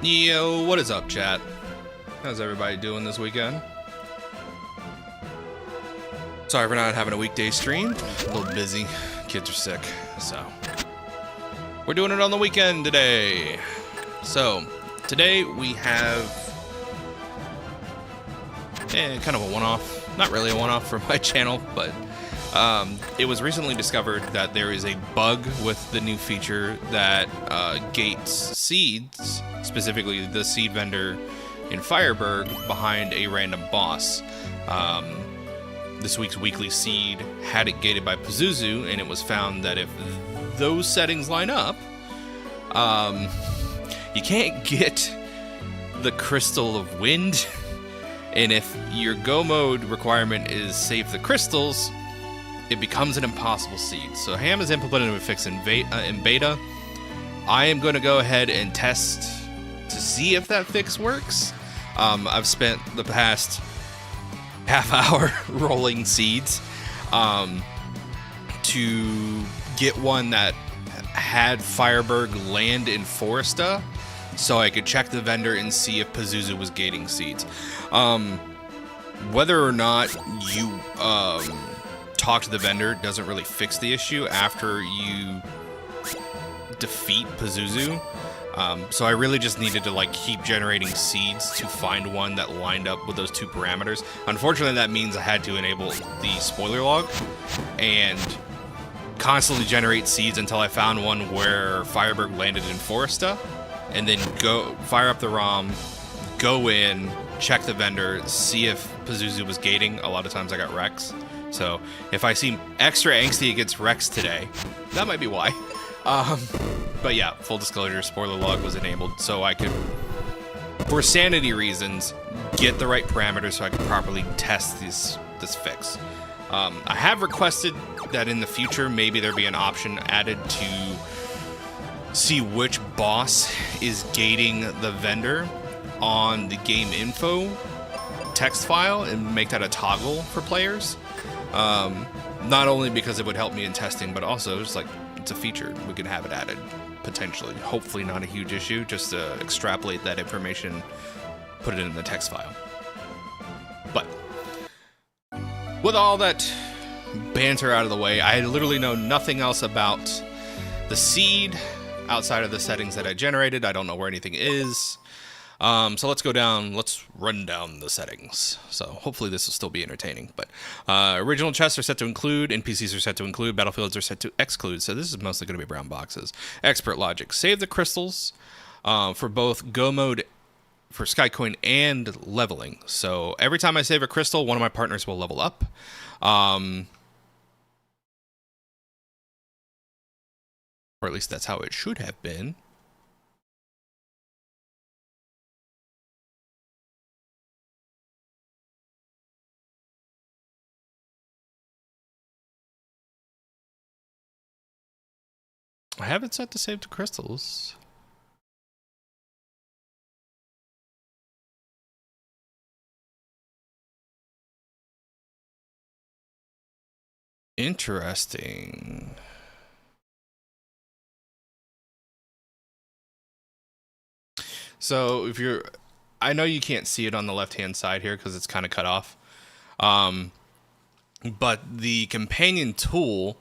Yo, what is up, chat? How's everybody doing this weekend? Sorry for not having a weekday stream. A little busy. Kids are sick, so we're doing it on the weekend today. So today we have kind of a one-off. Not really a one-off for my channel, but it was recently discovered that there is a bug with the new feature that gates seeds, specifically the seed vendor in Fireburg, behind a random boss. This week's weekly seed had it gated by Pazuzu, and it was found that if those settings line up, you can't get the Crystal of Wind, and if your go mode requirement is save the crystals, it becomes an impossible seed. So Ham has implemented a fix in beta. I am going to go ahead and test to see if that fix works. I've spent the past half hour rolling seeds to get one that had Fireburg land in Foresta, so I could check the vendor and see if Pazuzu was gating seeds. Whether or not you talk to the vendor doesn't really fix the issue after you defeat Pazuzu. So I really just needed to keep generating seeds to find one that lined up with those two parameters. Unfortunately, that means I had to enable the spoiler log and constantly generate seeds until I found one where Fireburg landed in Foresta, and then go fire up the ROM, go in, check the vendor, see if Pazuzu was gating. A lot of times I got Rex. So if I seem extra angsty against Rex today, that might be why. But yeah, full disclosure, spoiler log was enabled so I could, for sanity reasons, get the right parameters so I could properly test this fix. I have requested that in the future maybe there be an option added to see which boss is gating the vendor on the game info text file and make that a toggle for players. Not only because it would help me in testing, but also just it's a feature. We could have it added, potentially. Hopefully not a huge issue, just to extrapolate that information, put it in the text file. But with all that banter out of the way, I literally know nothing else about the seed outside of the settings that I generated. I don't know where anything is. So let's run down the settings. So hopefully this will still be entertaining. But original chests are set to include, NPCs are set to include, battlefields are set to exclude. So this is mostly going to be brown boxes. Expert logic. Save the crystals for both go mode for Skycoin and leveling. So every time I save a crystal, one of my partners will level up. Or at least that's how it should have been. I have it set to save to crystals. Interesting. So if you're, I know you can't see it on the left-hand side here because it's kind of cut off. But the companion tool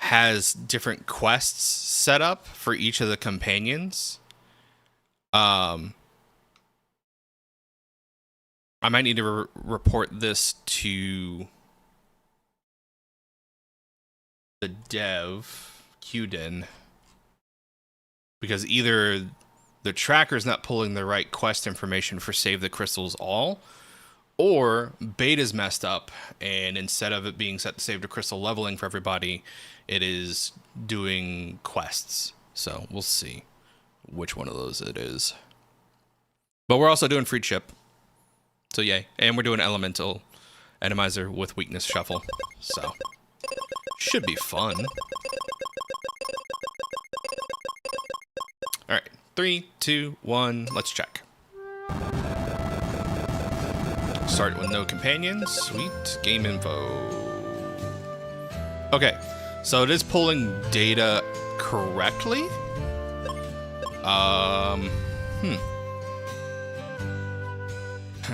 has different quests set up for each of the companions. I might need to report this to the dev, Qden, because either the tracker's not pulling the right quest information for Save the Crystals All, or beta's messed up, and instead of it being set to save to crystal leveling for everybody, it is doing quests. So we'll see which one of those it is. But we're also doing free chip. So yay. And we're doing elemental atomizer with weakness shuffle. So should be fun. Alright. 3, 2, 1, let's check. Start with no companions. Sweet. Game info. Okay, so it is pulling data correctly.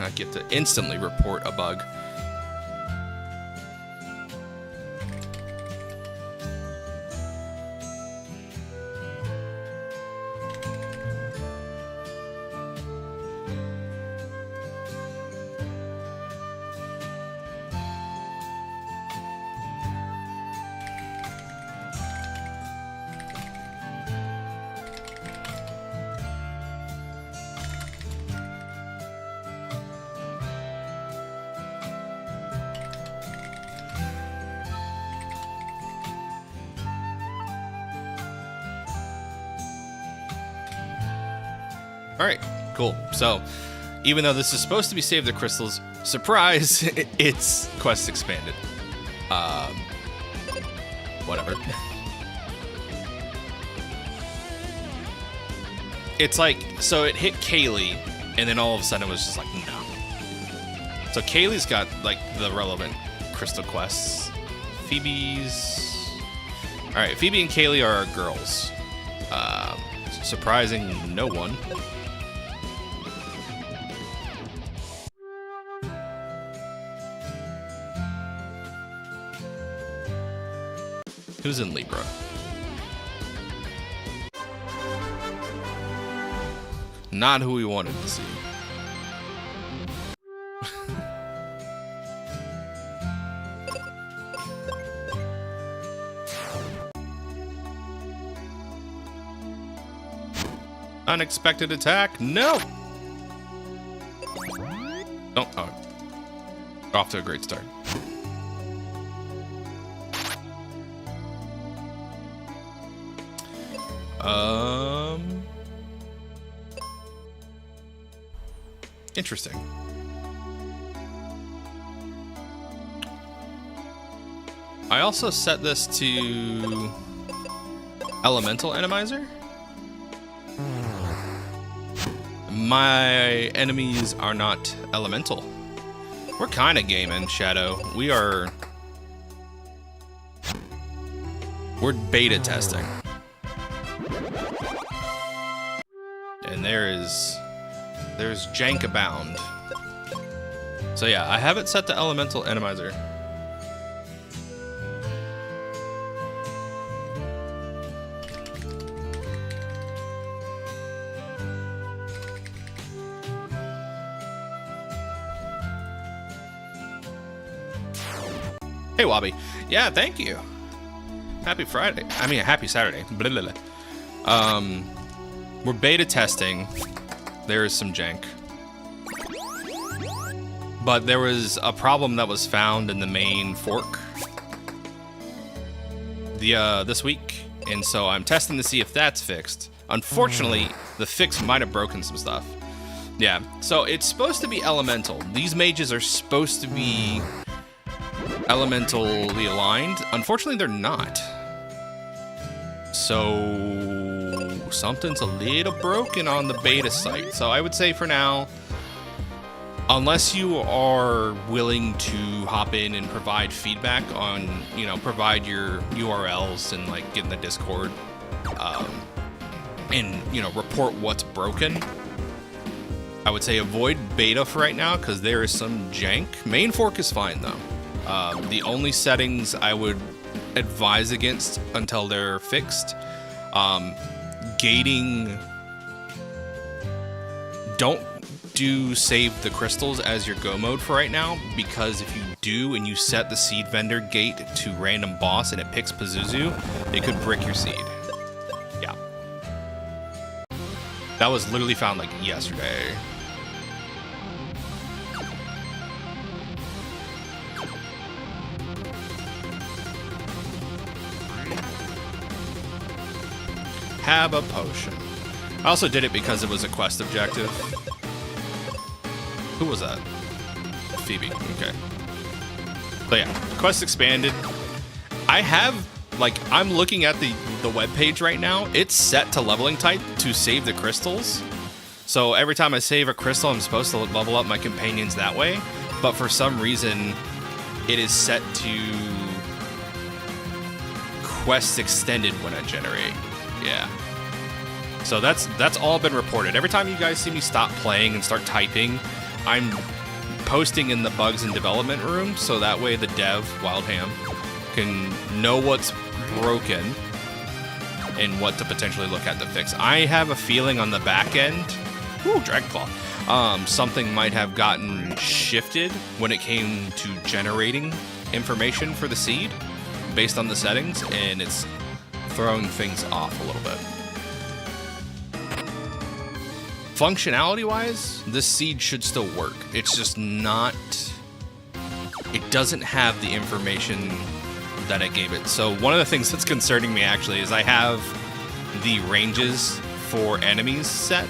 I get to instantly report a bug. Alright, cool. So, even though this is supposed to be Save the Crystals, surprise, it's quest expanded. Whatever. It's like, so it hit Kaylee, and then all of a sudden it was just like, no. So Kaylee's got, like, the relevant crystal quests. Phoebe's... Alright, Phoebe and Kaylee are our girls. Surprising no one. Who's in Libra? Not who we wanted to see. Unexpected attack? No! Oh. Off to a great start. Interesting. I also set this to Elemental Enemizer. My enemies are not elemental. We're kind of gaming, Shadow. We're beta testing. And there's jank abound. So yeah, I have it set to Elemental Enemizer. Hey, Wobby. Yeah, thank you. Happy Friday. I mean, happy Saturday. Blah, blah, blah. We're beta testing. There is some jank. But there was a problem that was found in the main fork this week, and so I'm testing to see if that's fixed. Unfortunately, the fix might have broken some stuff. Yeah, so it's supposed to be elemental. These mages are supposed to be elementally aligned. Unfortunately, they're not. So something's a little broken on the beta site. So I would say for now, unless you are willing to hop in and provide feedback on, provide your URLs and like get in the Discord, and report what's broken, I would say avoid beta for right now because there is some jank. Main fork is fine though. The only settings I would advise against until they're fixed, gating. Don't do save the crystals as your go mode for right now, because if you do and you set the seed vendor gate to random boss and it picks Pazuzu, it could brick your seed. Yeah. That was literally found like yesterday. Have a potion. I also did it because it was a quest objective. Who was that? Phoebe. Okay. So yeah, quest expanded. I have, I'm looking at the webpage right now. It's set to leveling type to save the crystals. So every time I save a crystal, I'm supposed to level up my companions that way. But for some reason, it is set to quest extended when I generate. Yeah. So that's all been reported. Every time you guys see me stop playing and start typing, I'm posting in the bugs and development room, so that way the dev, Wildham, can know what's broken and what to potentially look at to fix. I have a feeling on the back end, Dragonclaw, something might have gotten shifted when it came to generating information for the seed based on the settings, and it's throwing things off a little bit. Functionality-wise, this seed should still work. It's just not... It doesn't have the information that I gave it. So one of the things that's concerning me, actually, is I have the ranges for enemies set.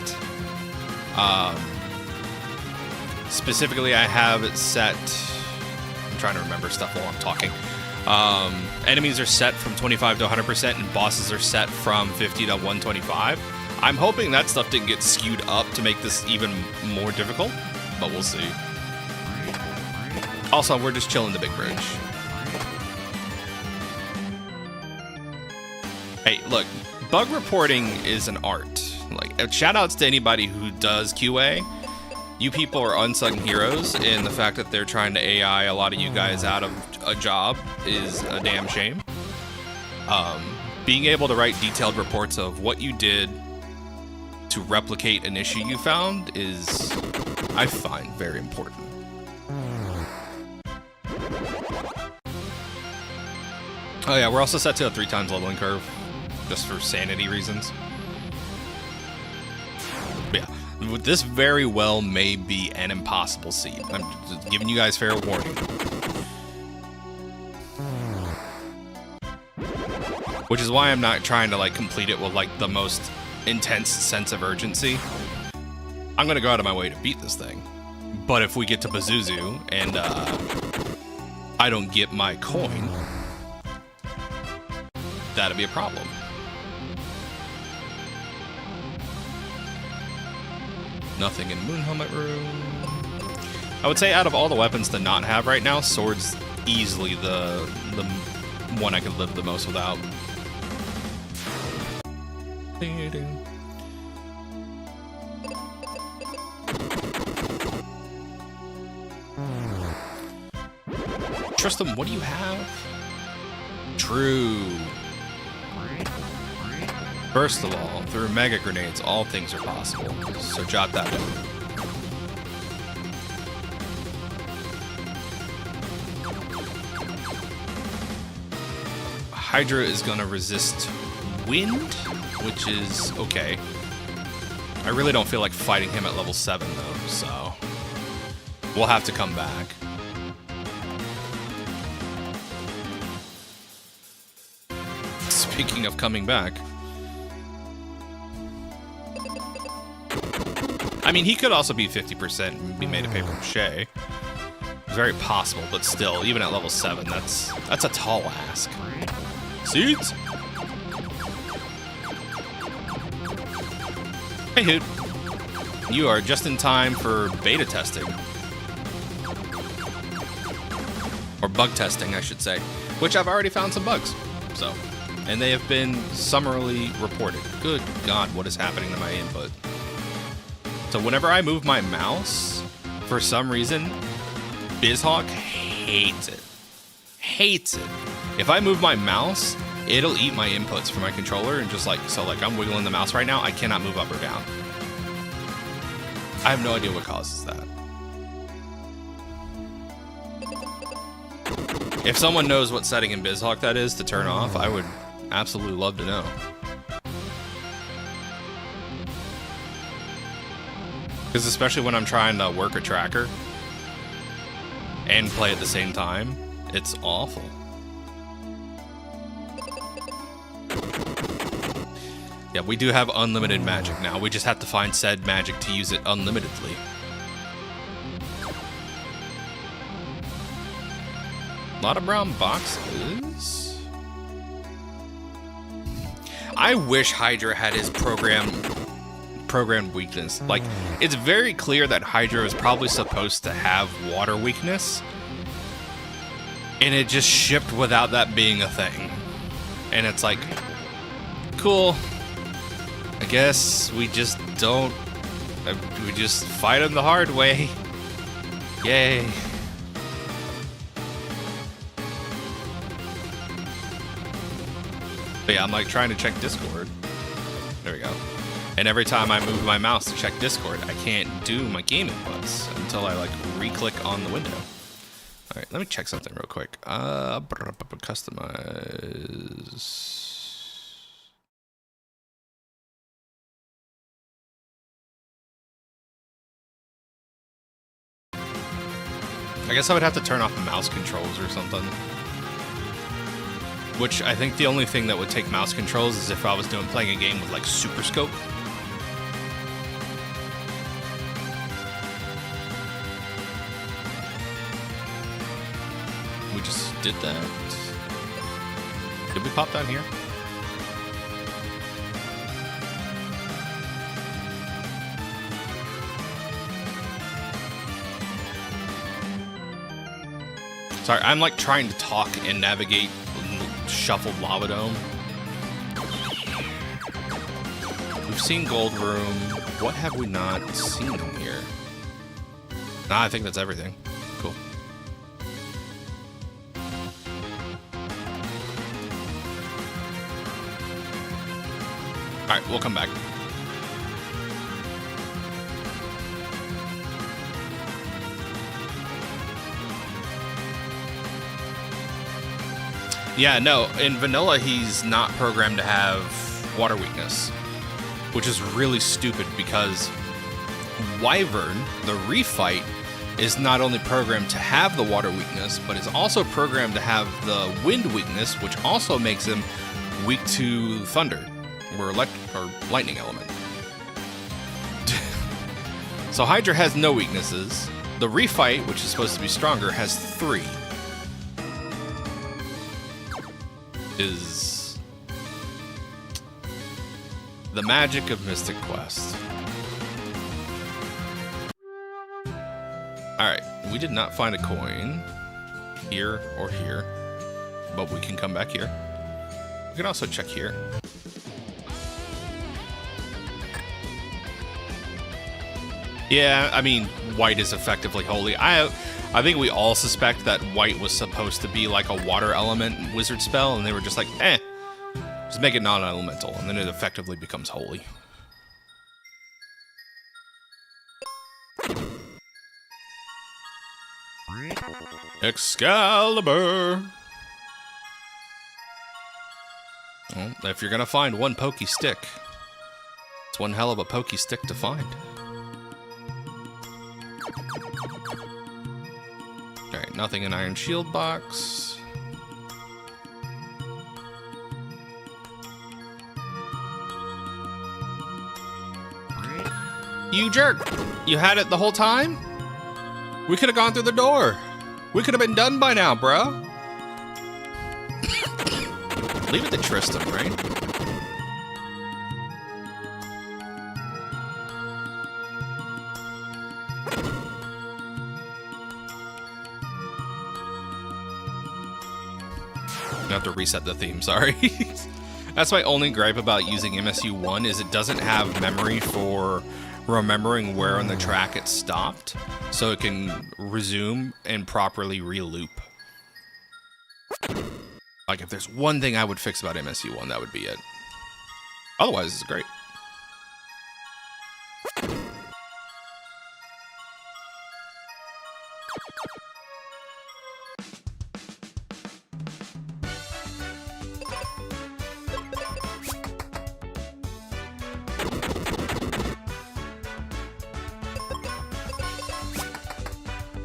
Specifically, I have it set... I'm trying to remember stuff while I'm talking. Enemies are set from 25 to 100%, and bosses are set from 50 to 125. I'm hoping that stuff didn't get skewed up to make this even more difficult, but we'll see. Also, we're just chilling the big bridge. Hey, look, bug reporting is an art. Like, shoutouts to anybody who does QA. You people are unsung heroes, and the fact that they're trying to AI a lot of you guys out of a job is a damn shame. Being able to write detailed reports of what you did to replicate an issue you found is, I find, very important. Oh yeah, we're also set to a 3 times leveling curve, just for sanity reasons. But yeah, this very well may be an impossible seed. I'm just giving you guys fair warning. Which is why I'm not trying to like complete it with like the most intense sense of urgency. I'm gonna go out of my way to beat this thing. But if we get to Pazuzu and I don't get my coin, that'll be a problem. Nothing in Moon Helmet Room. I would say out of all the weapons to not have right now, sword's easily the one I could live the most without. Tristan, what do you have? True. First of all, through mega grenades, all things are possible. So jot that down. Hydra is gonna resist wind, which is okay. I really don't feel like fighting him at level 7 though, so we'll have to come back. Speaking of coming back, I mean, he could also be 50% and be made of paper mache. It's very possible, but still, even at level 7, that's a tall ask. Seeds? Hey, Hoot. You are just in time for beta testing. Or bug testing, I should say. Which I've already found some bugs. So, and they have been summarily reported. Good God, what is happening to my input? So whenever I move my mouse, for some reason, BizHawk hates it. Hates it. If I move my mouse, it'll eat my inputs from my controller and just like, so like I'm wiggling the mouse right now, I cannot move up or down. I have no idea what causes that. If someone knows what setting in BizHawk that is to turn off, I would absolutely love to know. Because especially when I'm trying to work a tracker and play at the same time, it's awful. Yeah, we do have unlimited magic now. We just have to find said magic to use it unlimitedly. A lot of brown boxes. I wish Hydra had his programmed weakness. Like, it's very clear that Hydra is probably supposed to have water weakness, and it just shipped without that being a thing. And it's like, cool. I guess we just don't. We just fight him the hard way. Yay. But yeah, I'm like trying to check Discord. There we go. And every time I move my mouse to check Discord, I can't do my game inputs until I like re-click on the window. All right, let me check something real quick. Customize. I guess I would have to turn off the mouse controls or something. Which I think the only thing that would take mouse controls is if I was playing a game with like Super Scope. We just did that. Did we pop down here? Sorry, I'm like trying to talk and navigate shuffled lava dome. We've seen Gold Room. What have we not seen in here? Nah, I think that's everything. Cool. Alright, we'll come back. Yeah, no, in vanilla he's not programmed to have water weakness, which is really stupid because Wyvern, the refight, is not only programmed to have the water weakness, but is also programmed to have the wind weakness, which also makes him weak to thunder, or lightning element. So Hydra has no weaknesses. The refight, which is supposed to be stronger, has 3. Is the magic of Mystic Quest. Alright, we did not find a coin here or here, but we can come back here. We can also check here. Yeah, I mean, white is effectively holy. I think we all suspect that white was supposed to be like a water element wizard spell, and they were just like, just make it non-elemental, and then it effectively becomes holy. Excalibur! Well, if you're gonna find one pokey stick, it's one hell of a pokey stick to find. Alright, nothing in Iron Shield box. You jerk! You had it the whole time? We could have gone through the door. We could have been done by now, bro. Leave it to Tristan, right? I have to reset the theme, sorry. That's my only gripe about using MSU1 is it doesn't have memory for remembering where on the track it stopped, so it can resume and properly re-loop. Like, if there's one thing I would fix about MSU1, that would be it. Otherwise, it's great.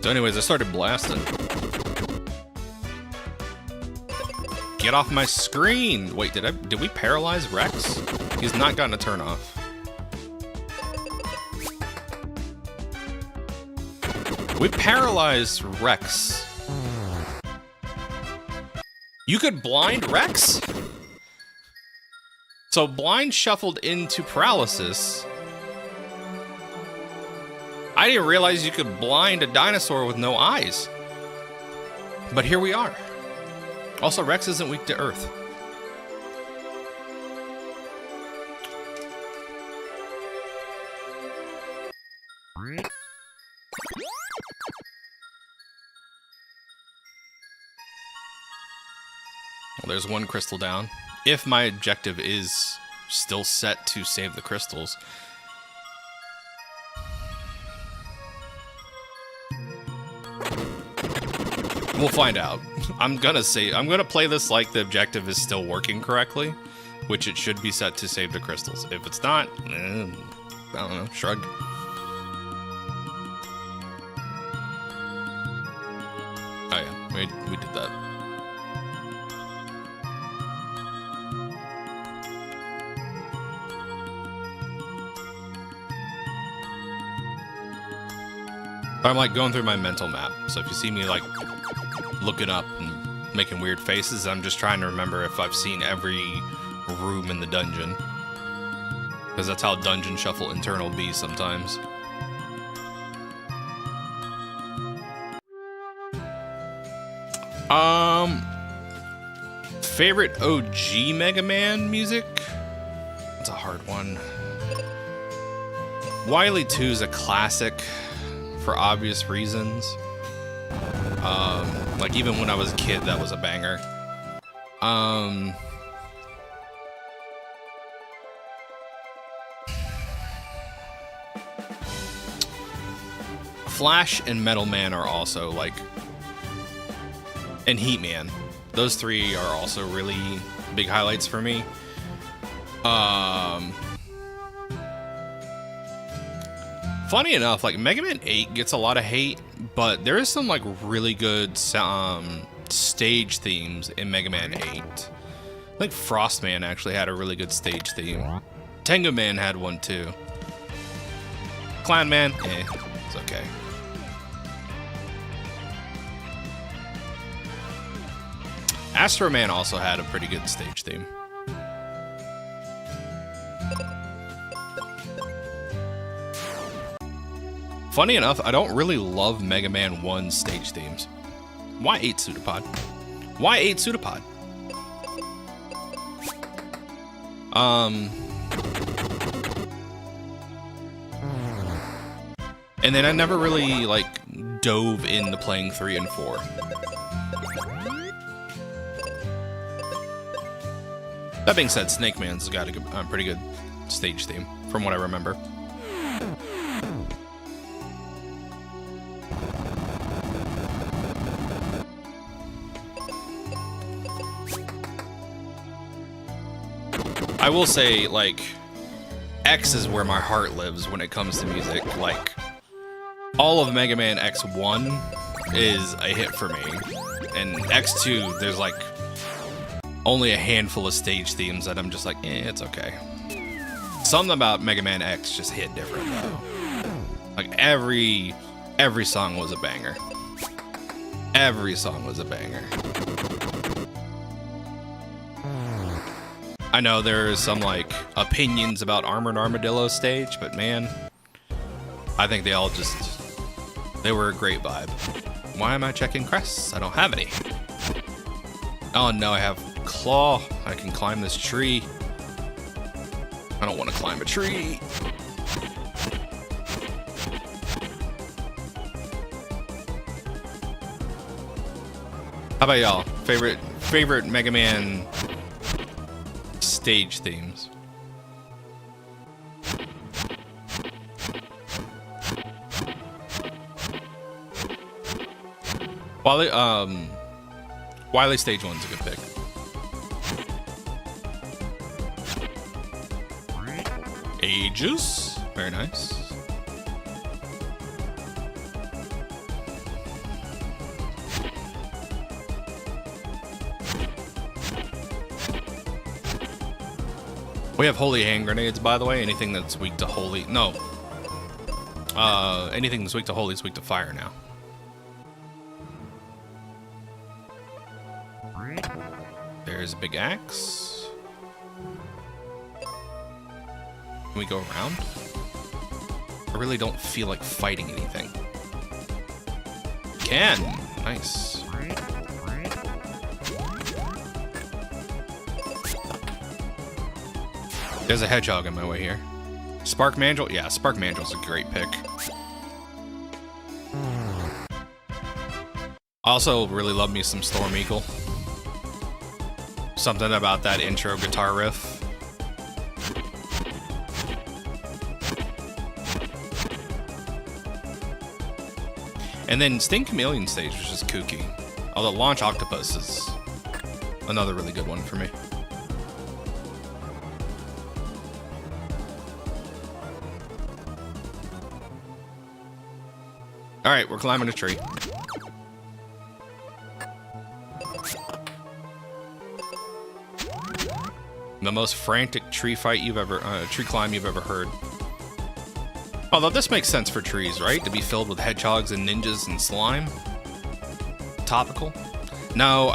So anyways, I started blasting. Get off my screen! Wait, did we paralyze Rex? He's not gotten a turn off. We paralyzed Rex. You could blind Rex? So blind shuffled into paralysis. I didn't realize you could blind a dinosaur with no eyes. But here we are. Also, Rex isn't weak to Earth. Well, there's one crystal down. If my objective is still set to save the crystals. We'll find out. I'm gonna play this like the objective is still working correctly, which it should be set to save the crystals. If it's not, I don't know, shrug. Oh yeah, we did that. I'm like going through my mental map, so if you see me like looking up and making weird faces, I'm just trying to remember if I've seen every room in the dungeon. Because that's how Dungeon Shuffle Internal be sometimes. Favorite OG Mega Man music? That's a hard one. Wily 2 is a classic for obvious reasons. Like even when I was a kid, that was a banger. Flash and Metal Man are also like, and Heat Man. Those three are also really big highlights for me. Funny enough, like Mega Man 8 gets a lot of hate, but there is some like really good stage themes in Mega Man 8. I think Frost Man actually had a really good stage theme. Tengu Man had one too. Clown Man, it's okay. Astro Man also had a pretty good stage theme. Funny enough, I don't really love Mega Man 1 stage themes. Why 8 Pseudopod? Why 8 Pseudopod? And then I never really, like, dove into playing 3 and 4. That being said, Snake Man's got a pretty good stage theme, from what I remember. I will say, like, X is where my heart lives when it comes to music. Like, all of Mega Man X1 is a hit for me. And X2, there's, like, only a handful of stage themes that I'm just like, it's okay. Something about Mega Man X just hit different, though. Like, every song was a banger. Every song was a banger. I know there's some, like, opinions about Armored Armadillo stage, but man, I think they all they were a great vibe. Why am I checking crests? I don't have any. Oh no, I have Claw. I can climb this tree. I don't want to climb a tree. How about y'all? Favorite Mega Man stage themes? Wily stage 1's a good pick. Ages, very nice. We have holy hand grenades, by the way. Anything that's weak to holy, no. Anything that's weak to holy is weak to fire now. There's a big axe. Can we go around? I really don't feel like fighting anything. Can. Nice. There's a hedgehog in my way here. Spark Mandrill? Yeah, Spark Mandrill's a great pick. I also really love me some Storm Eagle. Something about that intro guitar riff. And then Sting Chameleon stage was just kooky. Although Launch Octopus is another really good one for me. Alright, we're climbing a tree. The most frantic tree fight you've ever, tree climb you've ever heard. Although this makes sense for trees, right? To be filled with hedgehogs and ninjas and slime. Topical. No,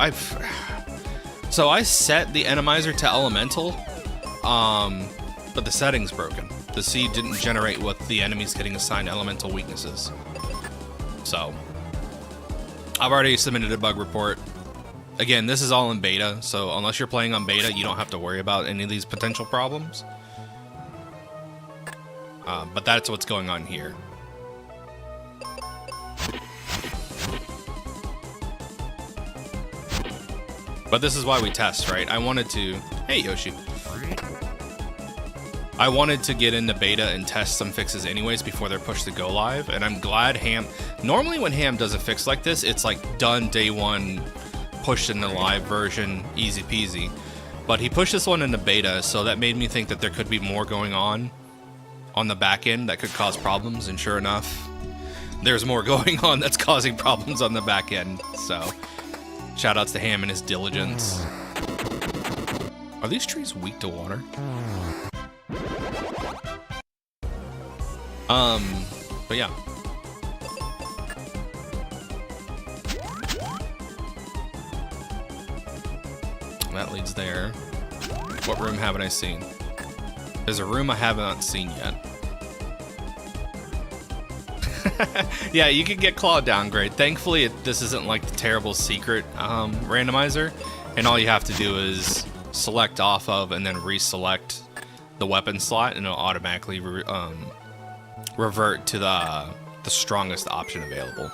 so I set the Enemizer to elemental, but the setting's broken. The seed didn't generate what the enemy's getting assigned elemental weaknesses. So, I've already submitted a bug report. Again, this is all in beta, so unless you're playing on beta, you don't have to worry about any of these potential problems. But that's what's going on here. But this is why we test, right? I wanted to... Hey, Yoshi. I wanted to get into beta and test some fixes anyways before they're pushed to go live, and I'm glad Ham... Normally when Ham does a fix like this, it's like done day one, pushed in the live version, easy peasy. But he pushed this one into beta, so that made me think that there could be more going on the back end that could cause problems, and sure enough, there's more going on that's causing problems on the back end. So, shoutouts to Ham and his diligence. Are these trees weak to water? But yeah. That leads there. What room haven't I seen? There's a room I have not seen yet. Yeah, you can get claw downgrade. Thankfully, this isn't like the terrible secret randomizer, and all you have to do is select off of and then reselect the weapon slot, and it'll automatically revert to the strongest option available.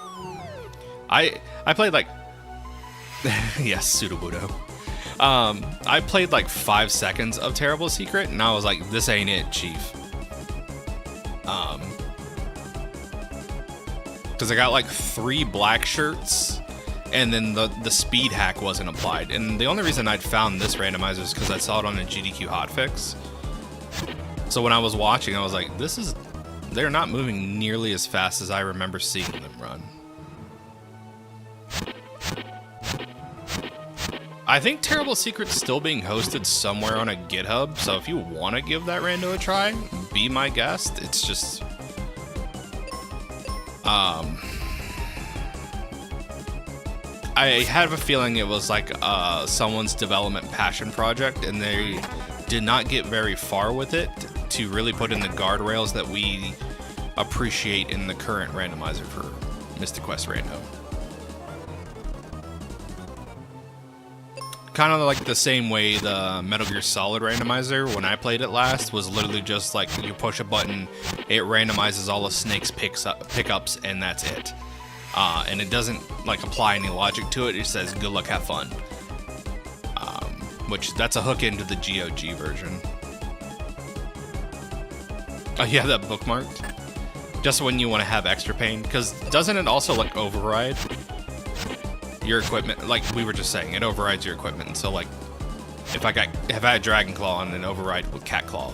I played like yes, Sudobudo. I played like 5 seconds of Terrible Secret, and I was like, this ain't it, Chief. Because I got like 3 black shirts, and then the speed hack wasn't applied. And the only reason I'd found this randomizer is because I saw it on a GDQ hotfix. So when I was watching, I was like, they're not moving nearly as fast as I remember seeing them run. I think Terrible Secret's still being hosted somewhere on a GitHub, so if you want to give that rando a try, be my guest. It's just... I have a feeling it was like someone's development passion project, and they did not get very far with it to really put in the guardrails that we appreciate in the current randomizer for Mystic Quest Rando. Kind of like the same way the Metal Gear Solid randomizer, when I played it last, was literally just like you push a button, it randomizes all of Snake's pickups, and that's it. And it doesn't like apply any logic to it. It says good luck, have fun. Which that's a hook into the GOG version. Oh, you have that bookmarked? Just when you want to have extra pain, because doesn't it also like override your equipment? Like we were just saying, it overrides your equipment. And so like if I had Dragon Claw and an override with Cat Claw,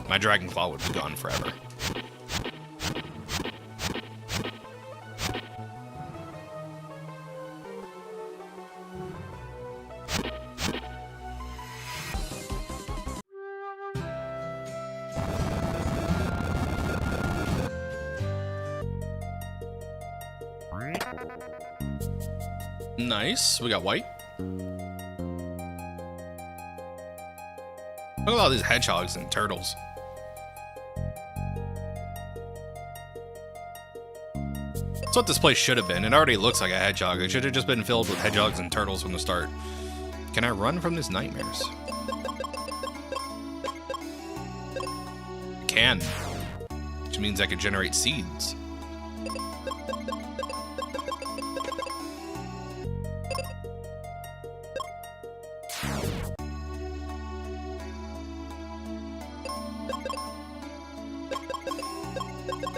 my Dragon Claw would be gone forever. Nice, we got white. Look at all these hedgehogs and turtles. That's what this place should have been. It already looks like a hedgehog. It should have just been filled with hedgehogs and turtles from the start. Can I run from these nightmares? I can. Which means I can generate seeds.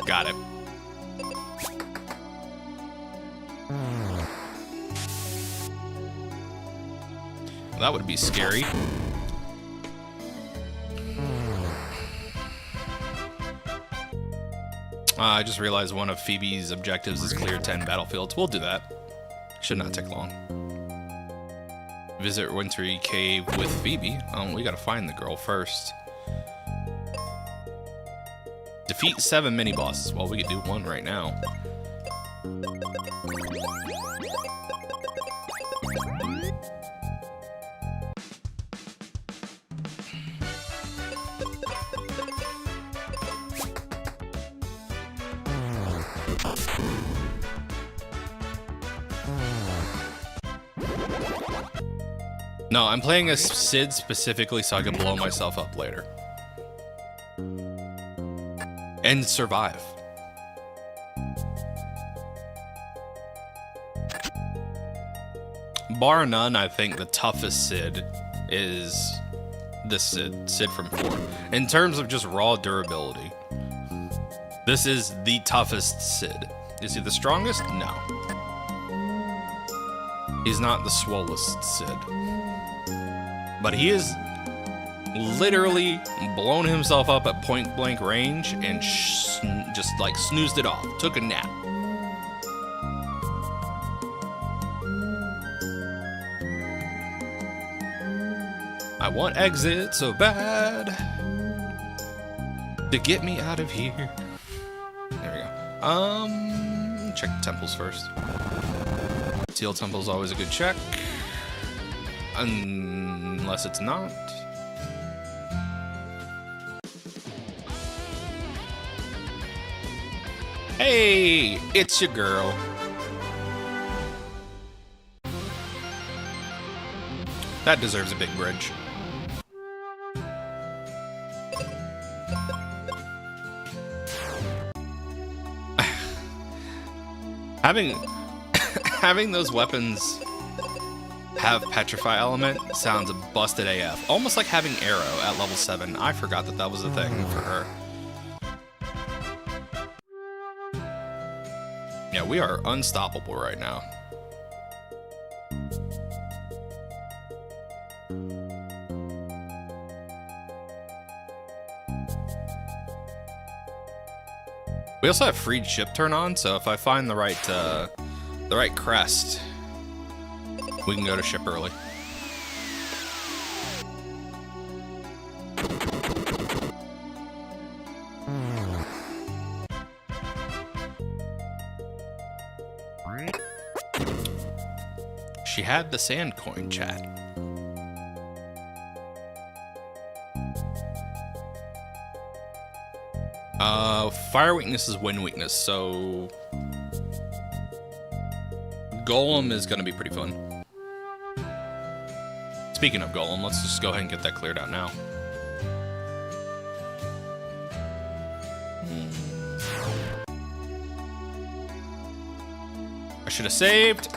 Got it. That would be scary. I just realized one of Phoebe's objectives is clear 10 battlefields. We'll do that. Should not take long. Visit Wintry Cave with Phoebe. We gotta find the girl first. Defeat 7 mini-bosses. Well, we could do one right now. No, I'm playing as Sid specifically so I can blow myself up later. And survive. Bar none, I think the toughest Sid is this Sid from 4. In terms of just raw durability, this is the toughest Sid. Is he the strongest? No. He's not the swollest Sid. But he is literally blown himself up at point blank range and just like snoozed it off. Took a nap. I want exit so bad to get me out of here. There we go. Check the temples first. Seal temple's always a good check. Unless it's not. Hey, it's your girl. That deserves a big bridge. Having those weapons have petrify element sounds busted AF. Almost like having arrow at level 7. I forgot that was a thing for her. Yeah, we are unstoppable right now. We also have freed ship turn on, so if I find the right crest, we can go to ship early. She had the sand coin, chat. Fire weakness is wind weakness, so Golem is gonna be pretty fun. Speaking of Golem, let's just go ahead and get that cleared out now. I should have saved.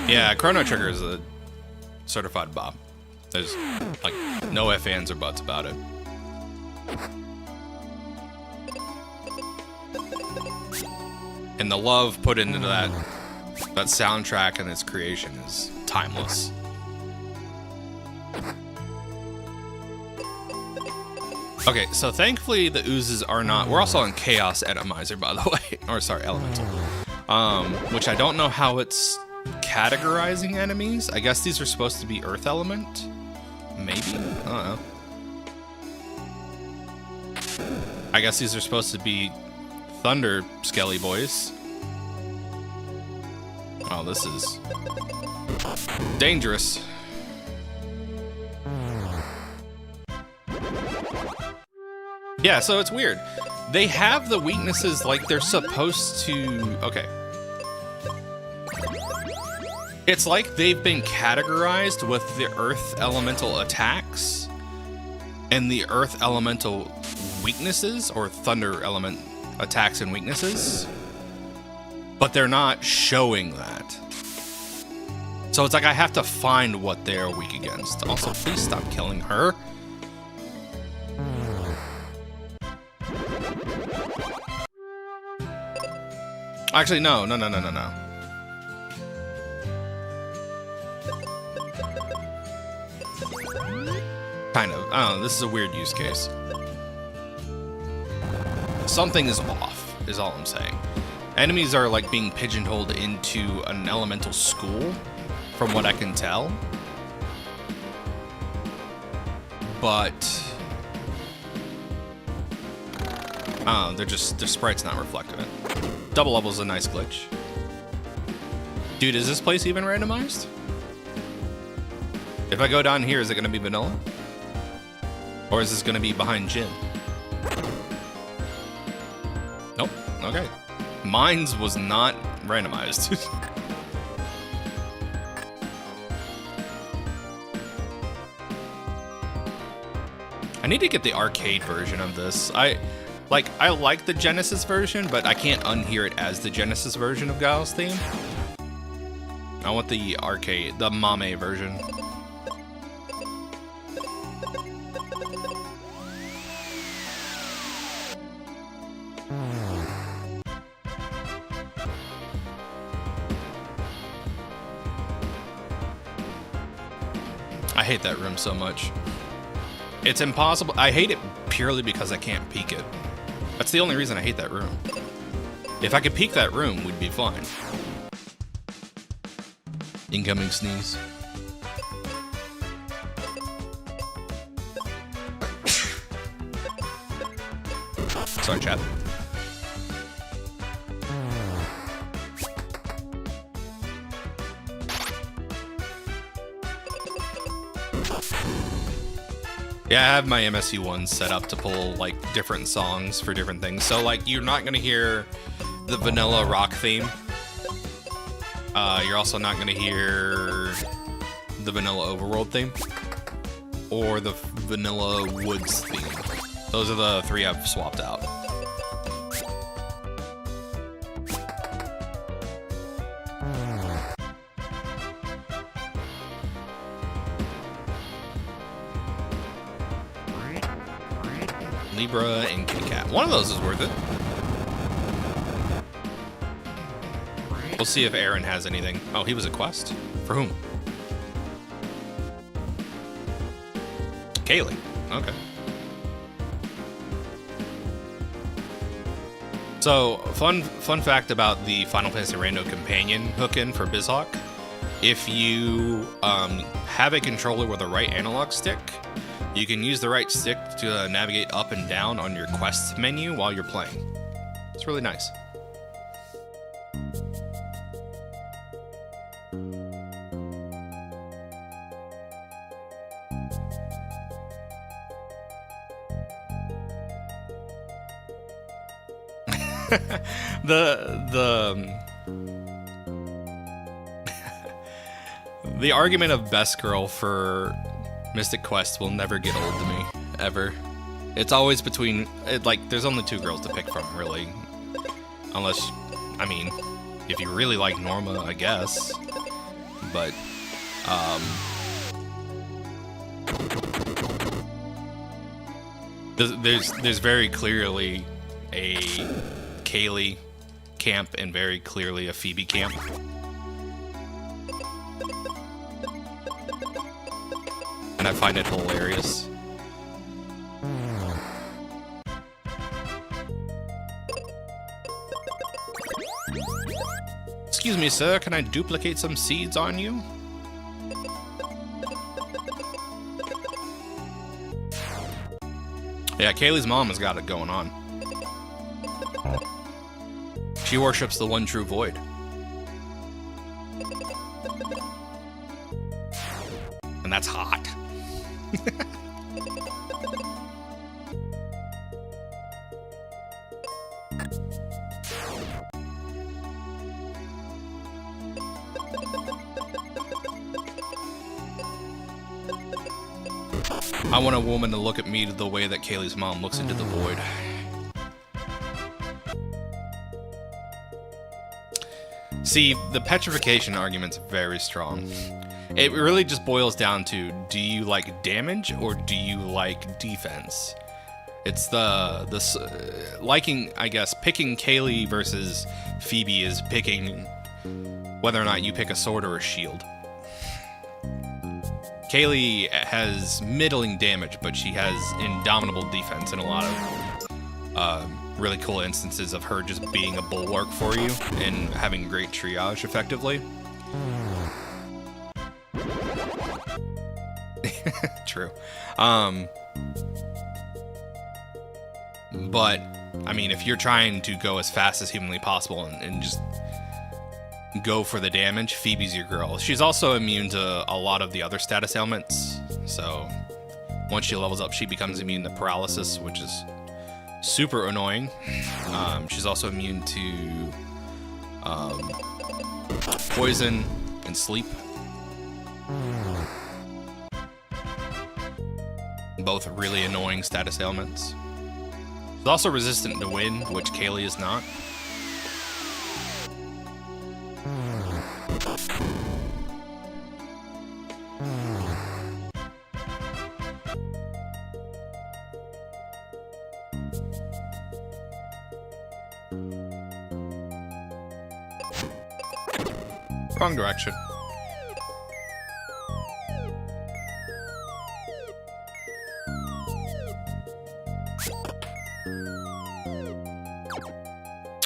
Yeah, Chrono Trigger is a certified Bob. There's like no ifs, ands, or buts about it. And the love put into that soundtrack and its creation is timeless. Okay, so thankfully the oozes are not. We're also on Chaos Atomizer, by the way, or sorry, Elemental, which I don't know how it's categorizing enemies. I guess these are supposed to be Earth Element. Maybe? I don't know. I guess these are supposed to be Thunder Skelly Boys. Oh, this is dangerous. Yeah, so it's weird. They have the weaknesses like they're supposed to... Okay. It's like they've been categorized with the Earth Elemental attacks and the Earth Elemental weaknesses, or Thunder Element attacks and weaknesses. but they're not showing that. So it's like I have to find what they're weak against. Also, please stop killing her. Actually, no. Kind of. I don't know, this is a weird use case. Something is off, is all I'm saying. Enemies are like being pigeonholed into an elemental school, from what I can tell. But their sprite's not reflecting it. Double level's a nice glitch. Dude, is this place even randomized? If I go down here, is it gonna be vanilla? Or is this gonna be behind Jin? Nope, okay. Mine's was not randomized. I need to get the arcade version of this. I like the Genesis version, but I can't unhear it as the Genesis version of Guile's theme. I want the arcade, the Mame version. I hate that room so much. It's impossible. I hate it purely because I can't peek it. That's the only reason I hate that room. If I could peek that room, we'd be fine. Incoming sneeze. Sorry, chat. Yeah, I have my MSU1 set up to pull like different songs for different things. So like you're not gonna hear the vanilla rock theme. You're also not gonna hear the vanilla overworld theme or the vanilla woods theme. Those are the three I've swapped out. Libra and Kitty Cat. One of those is worth it. We'll see if Aaron has anything. Oh, he was a quest? For whom? Kaylee. Okay. So, fun fact about the Final Fantasy Rando Companion hook-in for BizHawk. If you have a controller with the right analog stick, you can use the right stick to navigate up and down on your quest menu while you're playing. It's really nice. The argument of best girl for Mystic Quest will never get old to me, ever. It's always between, there's only two girls to pick from, really. Unless, I mean, if you really like Norma, I guess. But, there's very clearly a Kaylee camp and very clearly a Phoebe camp. And I find it hilarious. Excuse me, sir, can I duplicate some seeds on you? Yeah, Kaylee's mom has got it going on. She worships the one true void. And that's hot. I want a woman to look at me the way that Kaylee's mom looks into the void. See, the petrification argument's very strong. It really just boils down to, do you like damage or do you like defense? It's the liking, I guess, picking Kaylee versus Phoebe is picking whether or not you pick a sword or a shield. Kaylee has middling damage, but she has indomitable defense in a lot of really cool instances of her just being a bulwark for you and having great triage effectively. True. But, I mean, if you're trying to go as fast as humanly possible and just go for the damage, Phoebe's your girl. She's also immune to a lot of the other status ailments, so once she levels up, she becomes immune to paralysis, which is super annoying. She's also immune to poison and sleep. Both really annoying status ailments. She's also resistant to wind, which Kaylee is not. Wrong direction.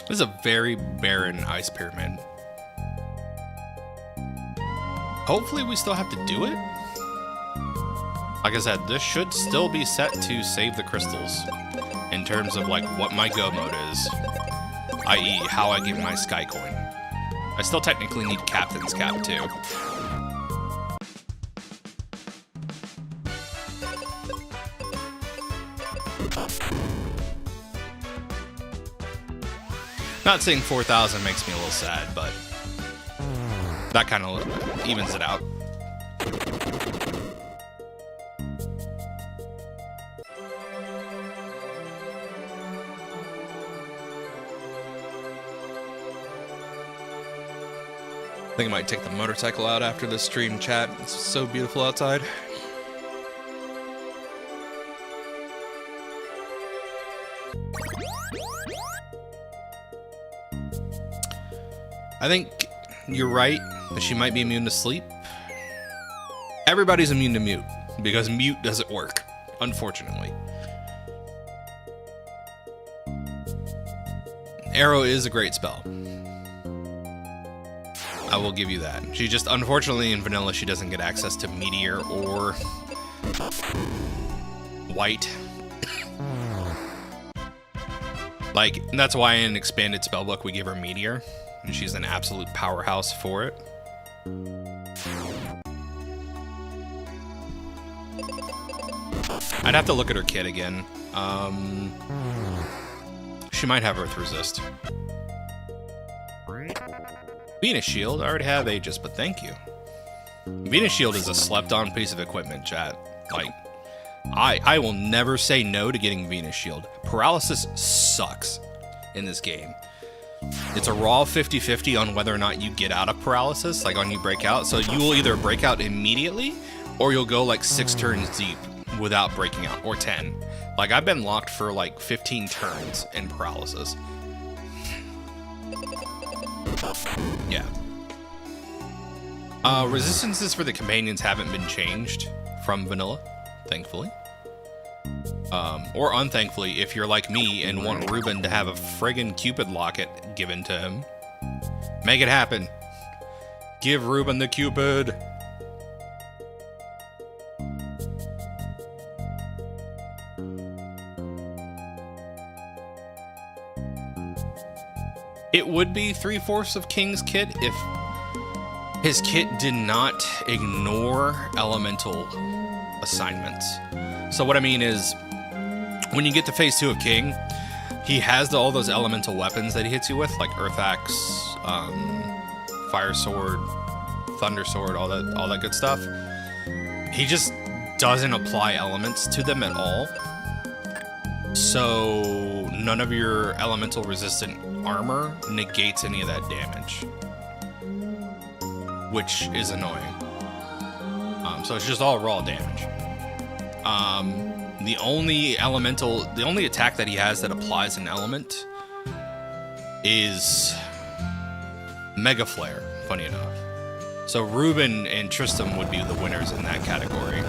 This is a very barren ice pyramid. Hopefully we still have to do it. Like I said, this should still be set to save the crystals in terms of like what my go mode is, i.e. how I get my sky coin. I still technically need Captain's Cap too. Not saying 4,000 makes me a little sad, but that kind of evens it out. I think I might take the motorcycle out after this stream, chat. It's so beautiful outside. I think you're right that she might be immune to sleep. Everybody's immune to mute because mute doesn't work, unfortunately. Arrow is a great spell. I will give you that. She just, unfortunately, in vanilla, she doesn't get access to Meteor or White. Like, and that's why in Expanded Spellbook we give her Meteor, and she's an absolute powerhouse for it. I'd have to look at her kit again. She might have Earth Resist. Venus Shield, I already have Aegis, but thank you. Venus Shield is a slept-on piece of equipment, chat. Like, I will never say no to getting Venus Shield. Paralysis sucks in this game. It's a raw 50-50 on whether or not you get out of paralysis, like on you break out. So you will either break out immediately, or you'll go like 6 turns deep without breaking out, or 10. Like, I've been locked for like 15 turns in paralysis. Yeah. Resistances for the companions haven't been changed from vanilla, thankfully. Or unthankfully, if you're like me and want Ruben to have a friggin' Cupid locket given to him. Make it happen. Give Ruben the Cupid. It would be 3/4 of King's kit if his kit did not ignore elemental assignments. So what I mean is, when you get to phase 2 of King, he has all those elemental weapons that he hits you with, like Earth Axe, Fire Sword, Thunder Sword, all that good stuff. He just doesn't apply elements to them at all. So none of your elemental resistant armor negates any of that damage. which is annoying. So it's just all raw damage. The only attack that he has that applies an element is Mega Flare, funny enough. So Ruben and Tristram would be the winners in that category.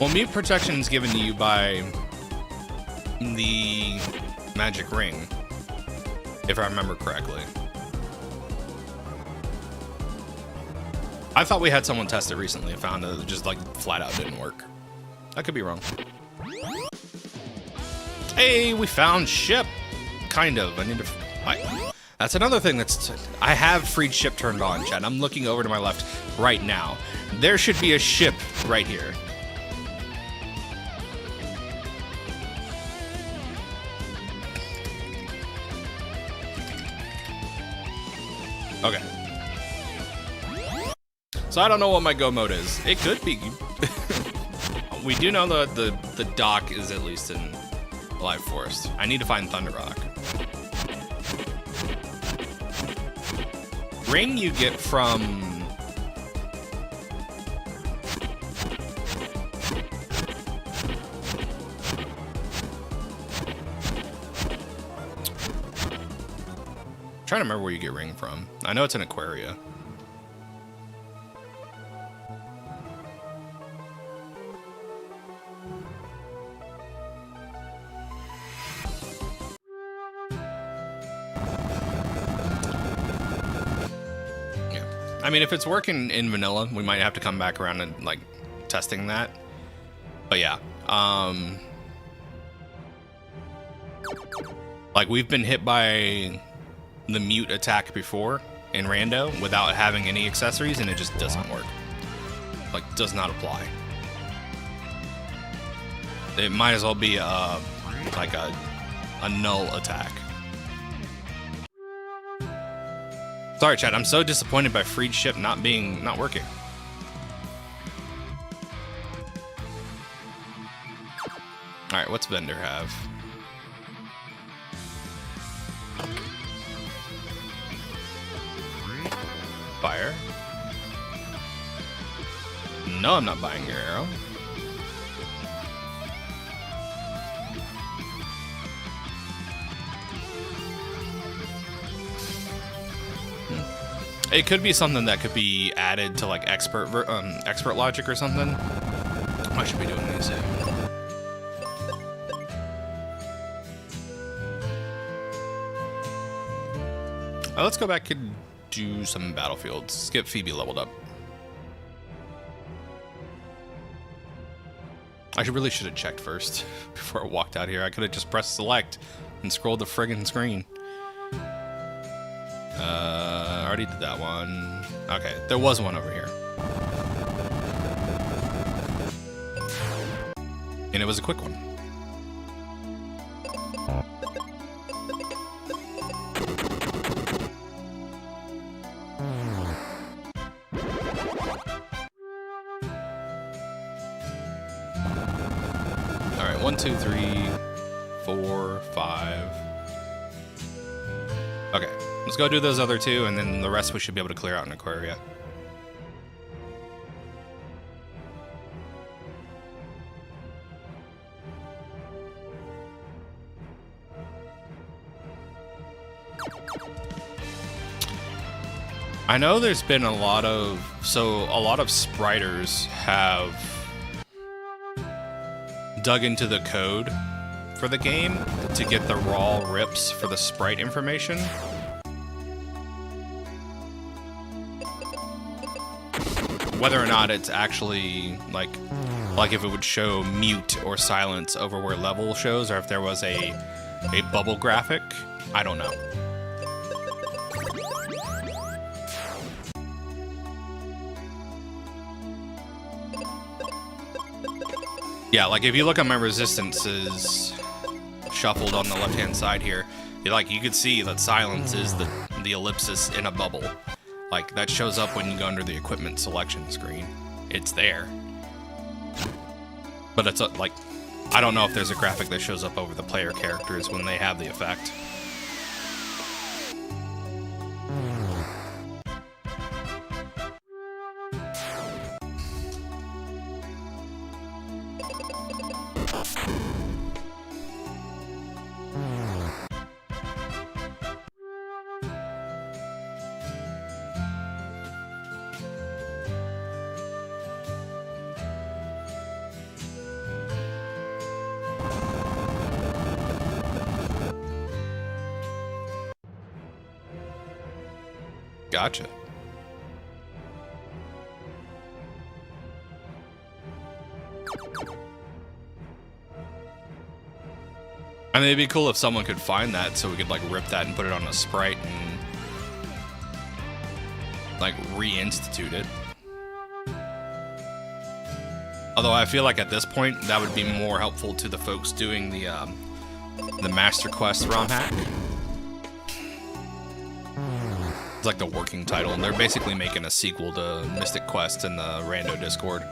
Well, mute protection is given to you by the magic ring, if I remember correctly. I thought we had someone test it recently and found that it just like flat out didn't work. I could be wrong. Hey, we found ship. Kind of. I need to. That's another thing I have freed ship turned on, chat. I'm looking over to my left right now. There should be a ship right here. Okay. So I don't know what my go mode is. It could be. We do know that the dock is at least in Live Forest. I need to find Thunder Rock. Ring you get from... I'm trying to remember where you get ring from. I know it's in Aquaria. Yeah. I mean, if it's working in vanilla, we might have to come back around and like testing that. But yeah. Like we've been hit by the mute attack before in Rando without having any accessories, and it just doesn't work. Like, does not apply. It might as well be like a null attack. Sorry, chat. I'm so disappointed by freed ship not working. All right, what's vendor have? Fire. No, I'm not buying your arrow. It could be something that could be added to like expert logic or something. I should be doing these. Let's go back and do some battlefields. Let's get Phoebe leveled up. I really should have checked first before I walked out here. I could have just pressed select and scrolled the friggin' screen. I already did that one. Okay, there was one over here. And it was a quick one. All right, 1, 2, 3, 4, 5. Okay, let's go do those other two, and then the rest we should be able to clear out in Aquaria. I know there's been a lot of spriters have dug into the code for the game to get the raw rips for the sprite information. Whether or not it's actually like if it would show mute or silence over where level shows, or if there was a bubble graphic, I don't know. Yeah, like if you look at my resistances shuffled on the left-hand side here, you could see that silence is the ellipsis in a bubble. Like, that shows up when you go under the equipment selection screen. It's there. But it's like, I don't know if there's a graphic that shows up over the player characters when they have the effect. Gotcha. I mean, it'd be cool if someone could find that so we could like rip that and put it on a sprite and like reinstitute it. Although I feel like at this point that would be more helpful to the folks doing the Master Quest ROM hack. It's like the working title, and they're basically making a sequel to Mystic Quest in the Rando Discord.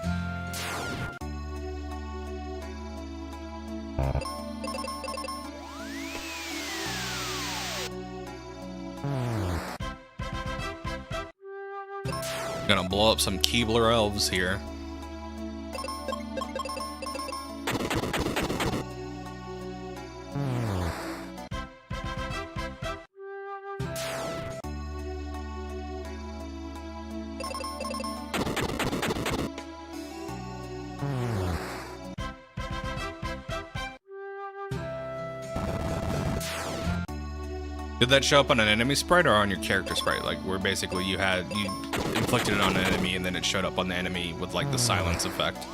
Gonna blow up some Keebler elves here. Did that show up on an enemy sprite or on your character sprite? Like, where basically you inflicted it on an enemy and then it showed up on the enemy with like the silence effect.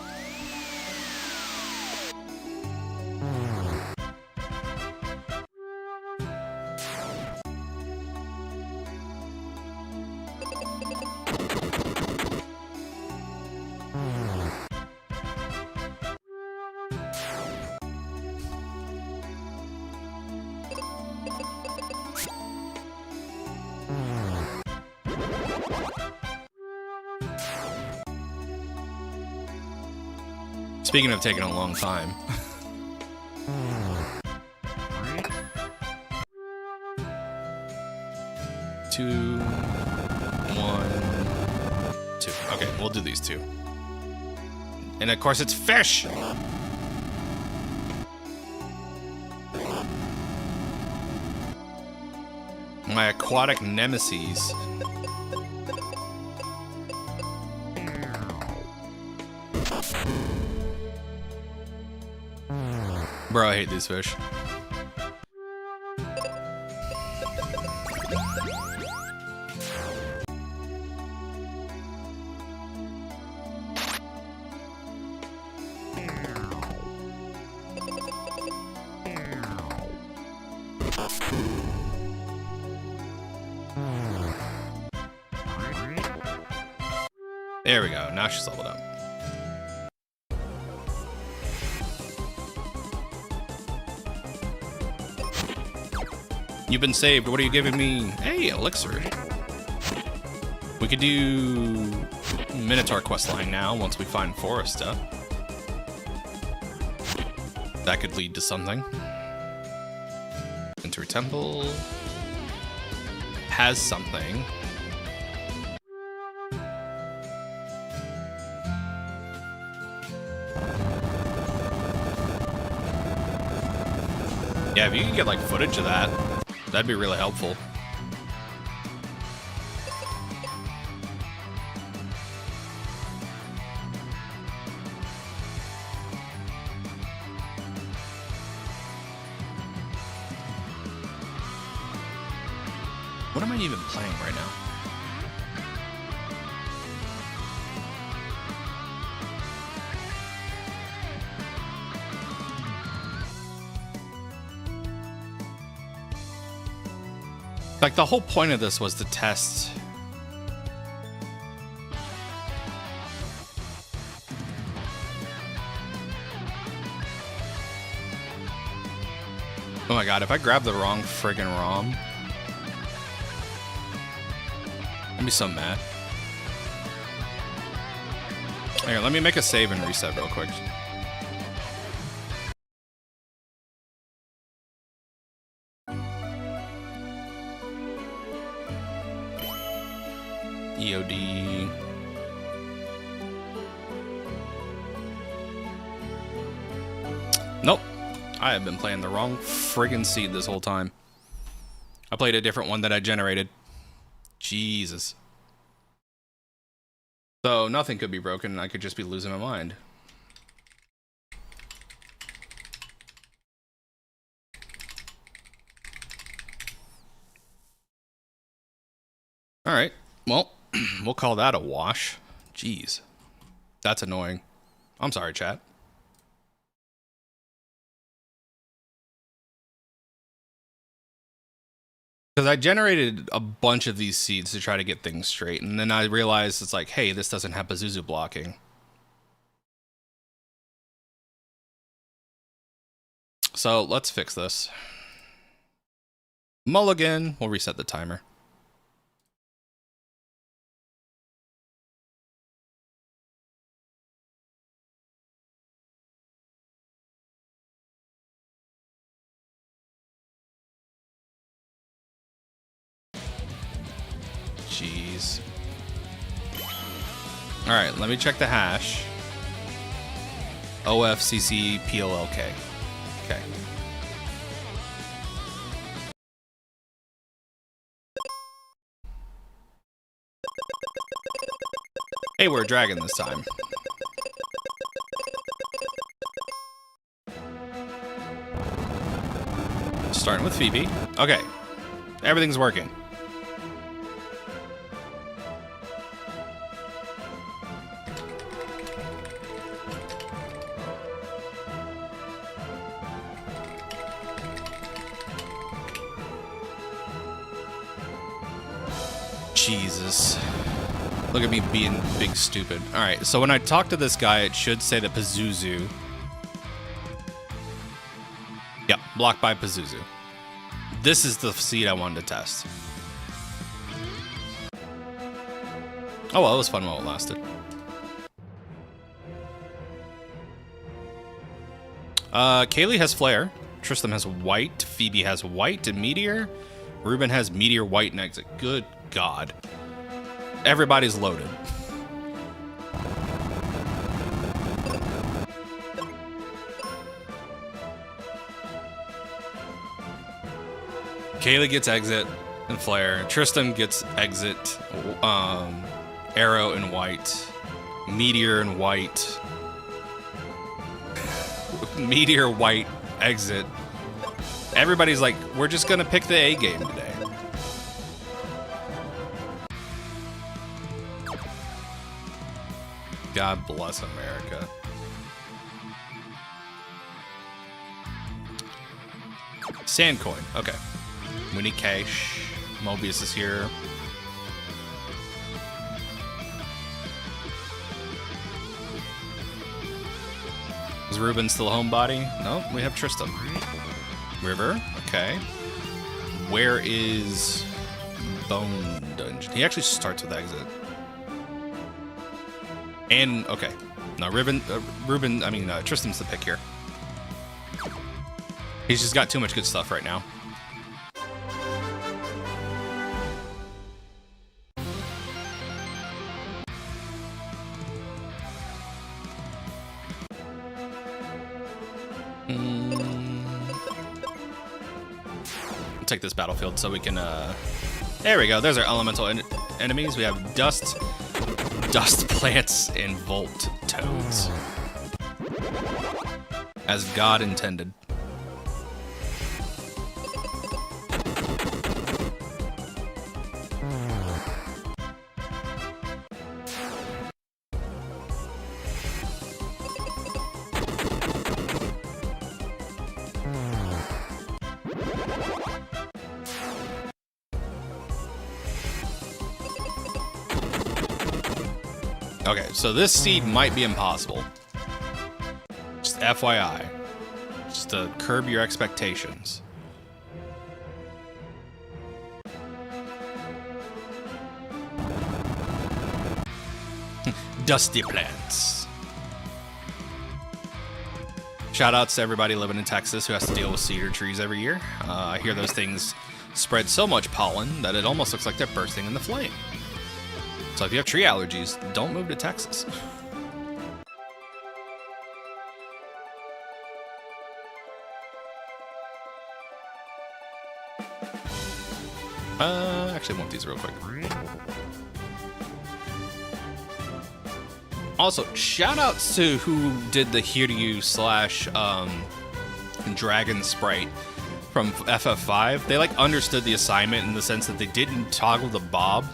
Speaking of taking a long time. 2, 1, 2. Okay, we'll do these two. And of course it's fish! My aquatic nemesis. Bro, I hate these fish. There we go. Now she's leveled up. You've been saved. What are you giving me? Hey, elixir. We could do Minotaur questline now once we find Foresta. That could lead to something. Enter temple. Has something. Yeah, if you can get like footage of that, that'd be really helpful. What am I even playing right now? Like, the whole point of this was to test. Oh my god, if I grab the wrong friggin' ROM. I'd be so mad. Here, let me make a save and reset real quick. EOD. Nope. I have been playing the wrong friggin' seed this whole time. I played a different one that I generated. Jesus. So nothing could be broken and I could just be losing my mind. Alright. Well, we'll call that a wash. Jeez. That's annoying. I'm sorry, chat. Because I generated a bunch of these seeds to try to get things straight, and then I realized it's like, hey, this doesn't have Pazuzu blocking. So let's fix this. Mulligan. We'll reset the timer. Jeez. Alright, let me check the hash. OFCCPLLK. Okay. Hey, we're a dragon this time. Starting with Phoebe. Okay. Everything's working. Jesus. Look at me being big stupid. Alright, so when I talk to this guy, it should say that Pazuzu... Yep, blocked by Pazuzu. This is the seed I wanted to test. Oh well, it was fun while it lasted. Kaylee has Flare. Tristan has White. Phoebe has White and Meteor. Ruben has Meteor, White, and Exit. Good God. Everybody's loaded. Kaylee gets Exit and Flare. Tristan gets Exit, Arrow and White. Meteor and White. Meteor, White, Exit. Everybody's like, we're just gonna pick the A game today. God bless America. Sandcoin. Okay. We need cash. Mobius is here. Is Ruben still a homebody? No, we have Tristan. River. Okay. Where is Bone Dungeon? He actually starts with Exit. And, okay. No, Tristan's the pick here. He's just got too much good stuff right now. Take this battlefield so we can, there we go. There's our elemental enemies. We have dust plants, and volt toads. As God intended. Okay, so this seed might be impossible. Just FYI. Just to curb your expectations. dusty plants. Shoutouts to everybody living in Texas who has to deal with cedar trees every year. I hear those things spread so much pollen that it almost looks like they're bursting into flame. So if you have tree allergies, don't move to Texas. Actually, I want these real quick. Also, shoutouts to who did the Hiryu / Dragon sprite from FF5. They like understood the assignment in the sense that they didn't toggle the bob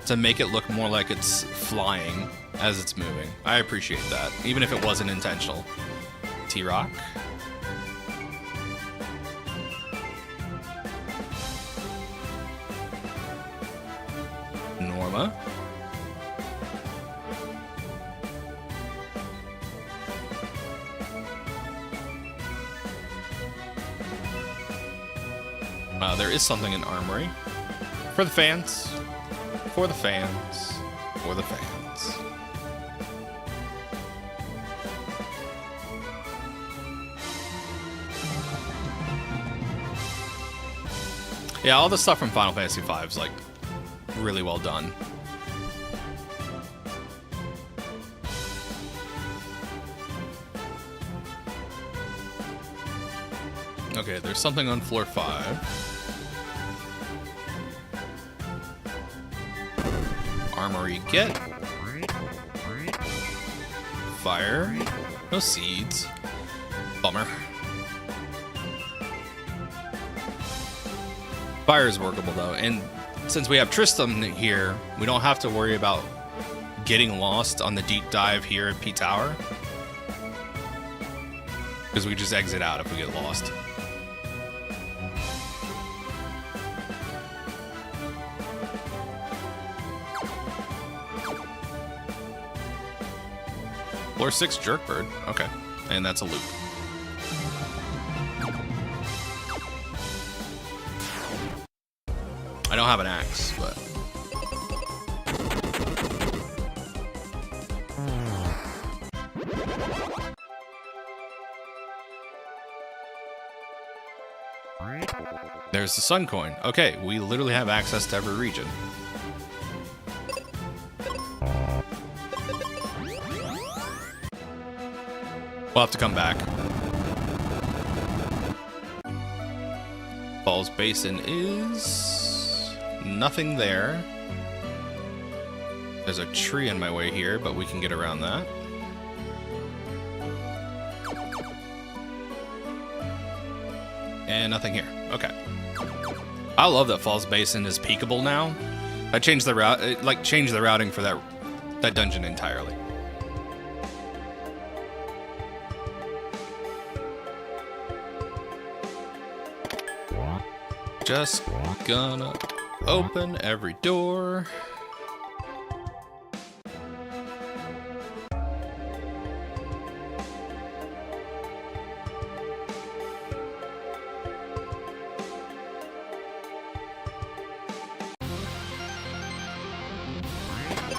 to make it look more like it's flying as it's moving. I appreciate that, even if it wasn't intentional. T-Rock. Norma. There is something in Armory. For the fans. For the fans. For the fans. Yeah, all the stuff from Final Fantasy V is like really well done. Okay, there's something on floor 5. Armory get. Fire. No seeds. Bummer. Fire is workable though, and since we have Tristram here, we don't have to worry about getting lost on the deep dive here at P Tower. Because we just exit out if we get lost. Floor 6 Jerkbird. Okay. And that's a loop. I don't have an axe, but... There's the Sun Coin. Okay, we literally have access to every region. We'll have to come back. Falls Basin is... nothing there. There's a tree in my way here, but we can get around that. And nothing here. Okay. I love that Falls Basin is peekable now. I changed the route, changed the routing for that dungeon entirely. Just gonna open every door.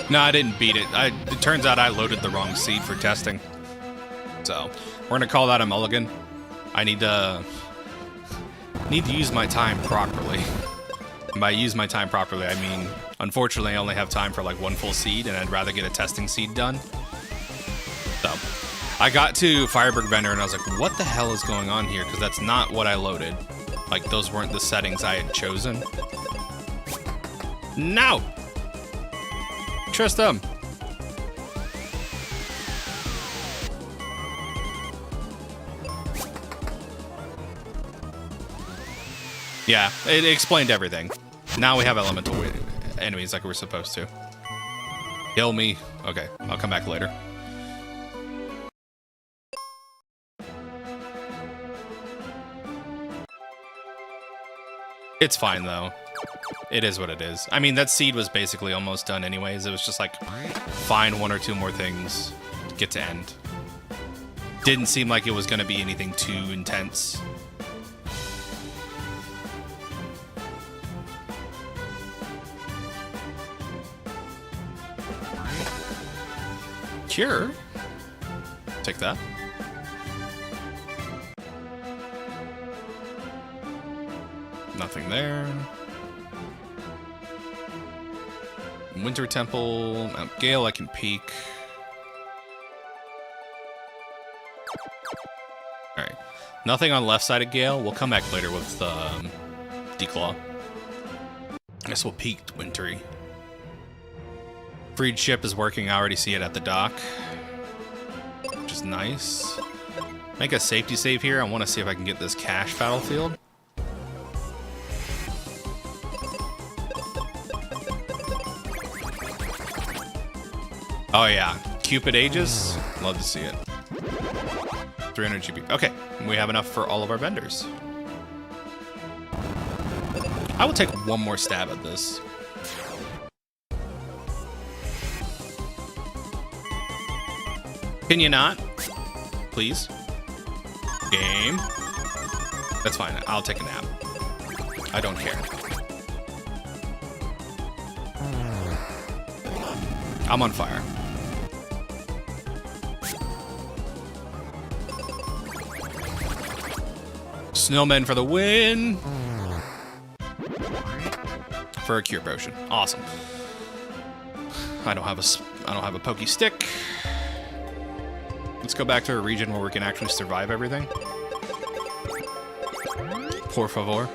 No, I didn't beat it. It turns out I loaded the wrong seed for testing. So, we're gonna call that a mulligan. I need to use my time properly. And by use my time properly, I mean, unfortunately, I only have time for like one full seed, and I'd rather get a testing seed done. So, I got to Fireberg Bender, and I was like, what the hell is going on here? Because that's not what I loaded. Like, those weren't the settings I had chosen. No! Trust them. Yeah, it explained everything. Now we have elemental enemies like we're supposed to. Kill me. Okay, I'll come back later. It's fine though. It is what it is. I mean, that seed was basically almost done anyways. It was just like, find one or two more things, get to end. Didn't seem like it was going to be anything too intense. Cure. Take that. Nothing there. Winter Temple. Mount Gale, I can peek. Alright. Nothing on left side of Gale. We'll come back later with Declaw. I guess we'll peek Wintry. Freed ship is working. I already see it at the dock. Which is nice. Make a safety save here. I want to see if I can get this cash battlefield. Oh yeah, Cupid Aegis. Love to see it. 300 GP. Okay, we have enough for all of our vendors. I will take one more stab at this. Can you not? Please? Game? That's fine, I'll take a nap. I don't care. I'm on fire. Snowmen for the win. For a cure potion. Awesome. I don't have a pokey stick. Let's go back to a region where we can actually survive everything. Por favor.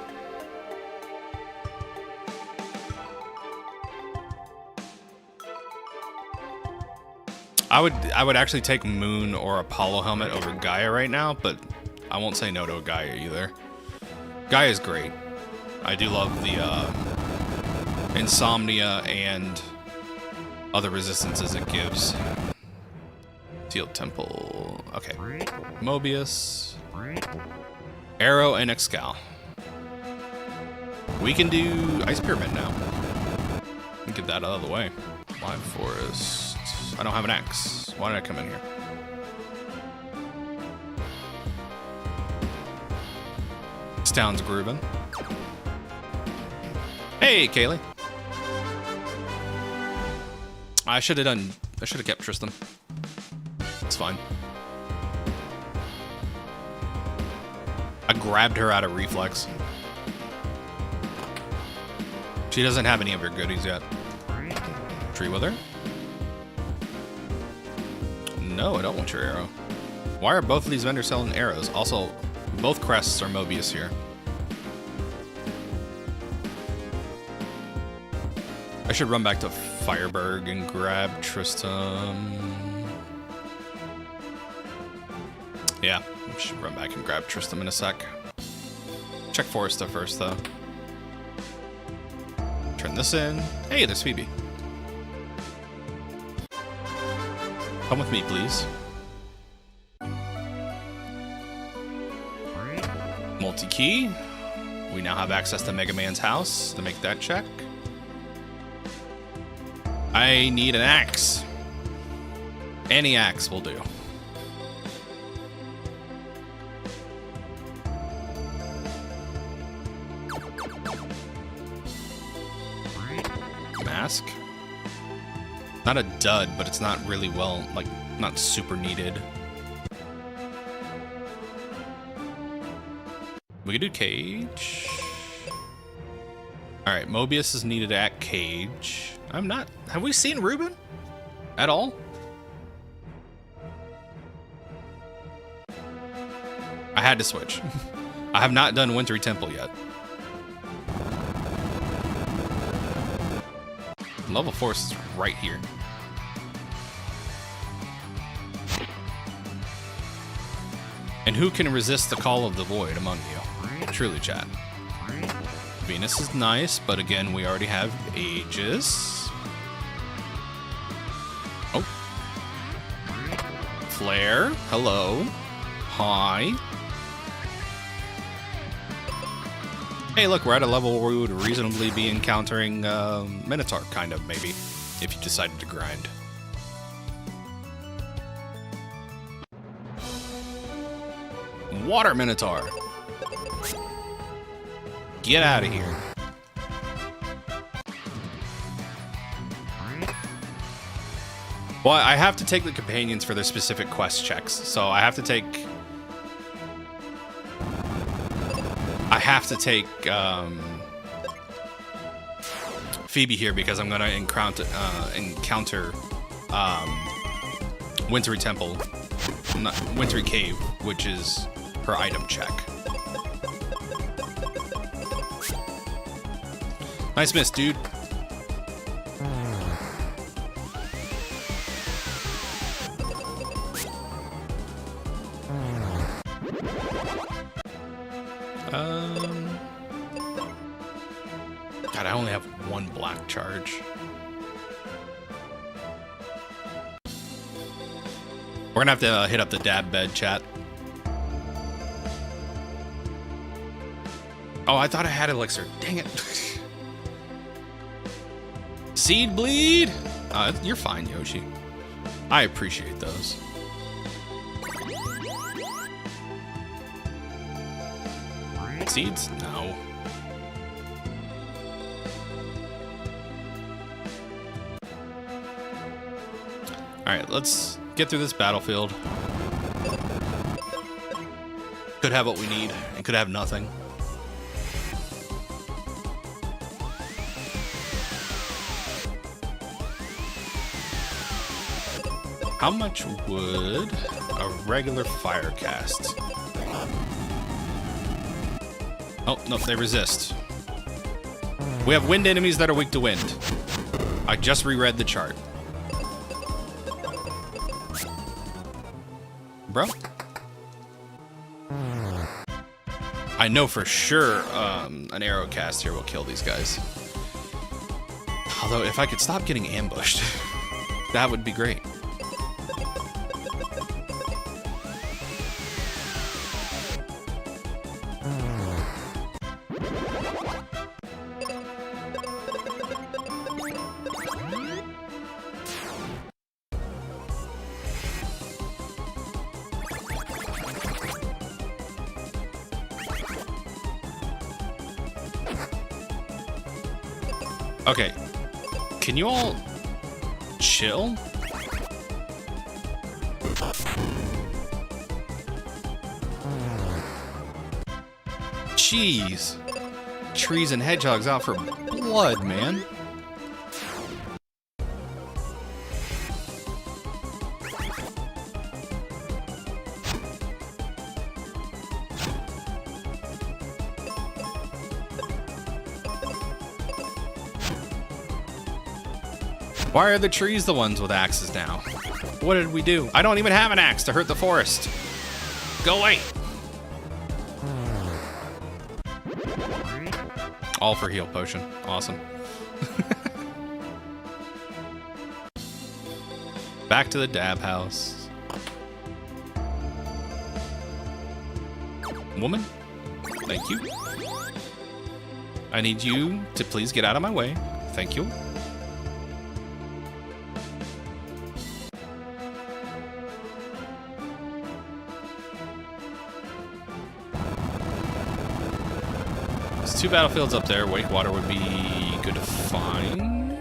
I would actually take Moon or Apollo Helmet over Gaia right now, but I won't say no to a Gaia either. Gaia is great. I do love the Insomnia and other resistances it gives. Teal Temple. Okay. Mobius. Arrow and Excal. We can do Ice Pyramid now. Get that out of the way. Live Forest. I don't have an axe. Why did I come in here? This town's grooving. Hey, Kaylee. I should have kept Tristan. It's fine. I grabbed her out of reflex. She doesn't have any of her goodies yet. Tree Wither? No, I don't want your arrow. Why are both of these vendors selling arrows? Also, both crests are Mobius here. I should run back to Fireberg and grab Tristram. Yeah, I should run back and grab Tristram in a sec. Check Foresta first, though. Turn this in. Hey, there's Phoebe. Come with me, please. Multi-key. We now have access to Mega Man's house to make that check. I need an axe. Any axe will do. Mask. Not a dud, but it's not really well, like, not super needed. We could do Cage. Alright, Mobius is needed at Cage. I'm not... Have we seen Ruben? At all? I had to switch. I have not done Wintry Temple yet. Level Force is right here. And who can resist the call of the void among you? Truly, chat. Venus is nice, but again, we already have Aegis. Oh. Flare. Hello. Hi. Hey, look, we're at a level where we would reasonably be encountering Minotaur, kind of, maybe, if you decided to grind. Water Minotaur. Get out of here. Well, I have to take the companions for their specific quest checks, so I have to take Phoebe here because I'm gonna encounter Wintry Temple, not Wintry Cave, which is her item check. Nice miss, dude. God, I only have one black charge. We're gonna have to hit up the dab bed, chat. Oh, I thought I had elixir. Dang it. Seed bleed? You're fine, Yoshi. I appreciate those. Seeds? No. Alright, let's get through this battlefield. Could have what we need, and could have nothing. How much would a regular fire cast? Oh, no, they resist. We have wind enemies that are weak to wind. I just reread the chart. Bro? I know for sure an arrow cast here will kill these guys. Although, if I could stop getting ambushed, that would be great. Okay, can you all chill? Jeez. Trees and hedgehogs out for blood, man. Why are the trees the ones with axes now? What did we do? I don't even have an axe to hurt the forest. Go away. All for heal potion. Awesome. Back to the dab house. Woman, thank you. I need you to please get out of my way. Thank you. There's 2 battlefields up there. Wakewater would be good to find.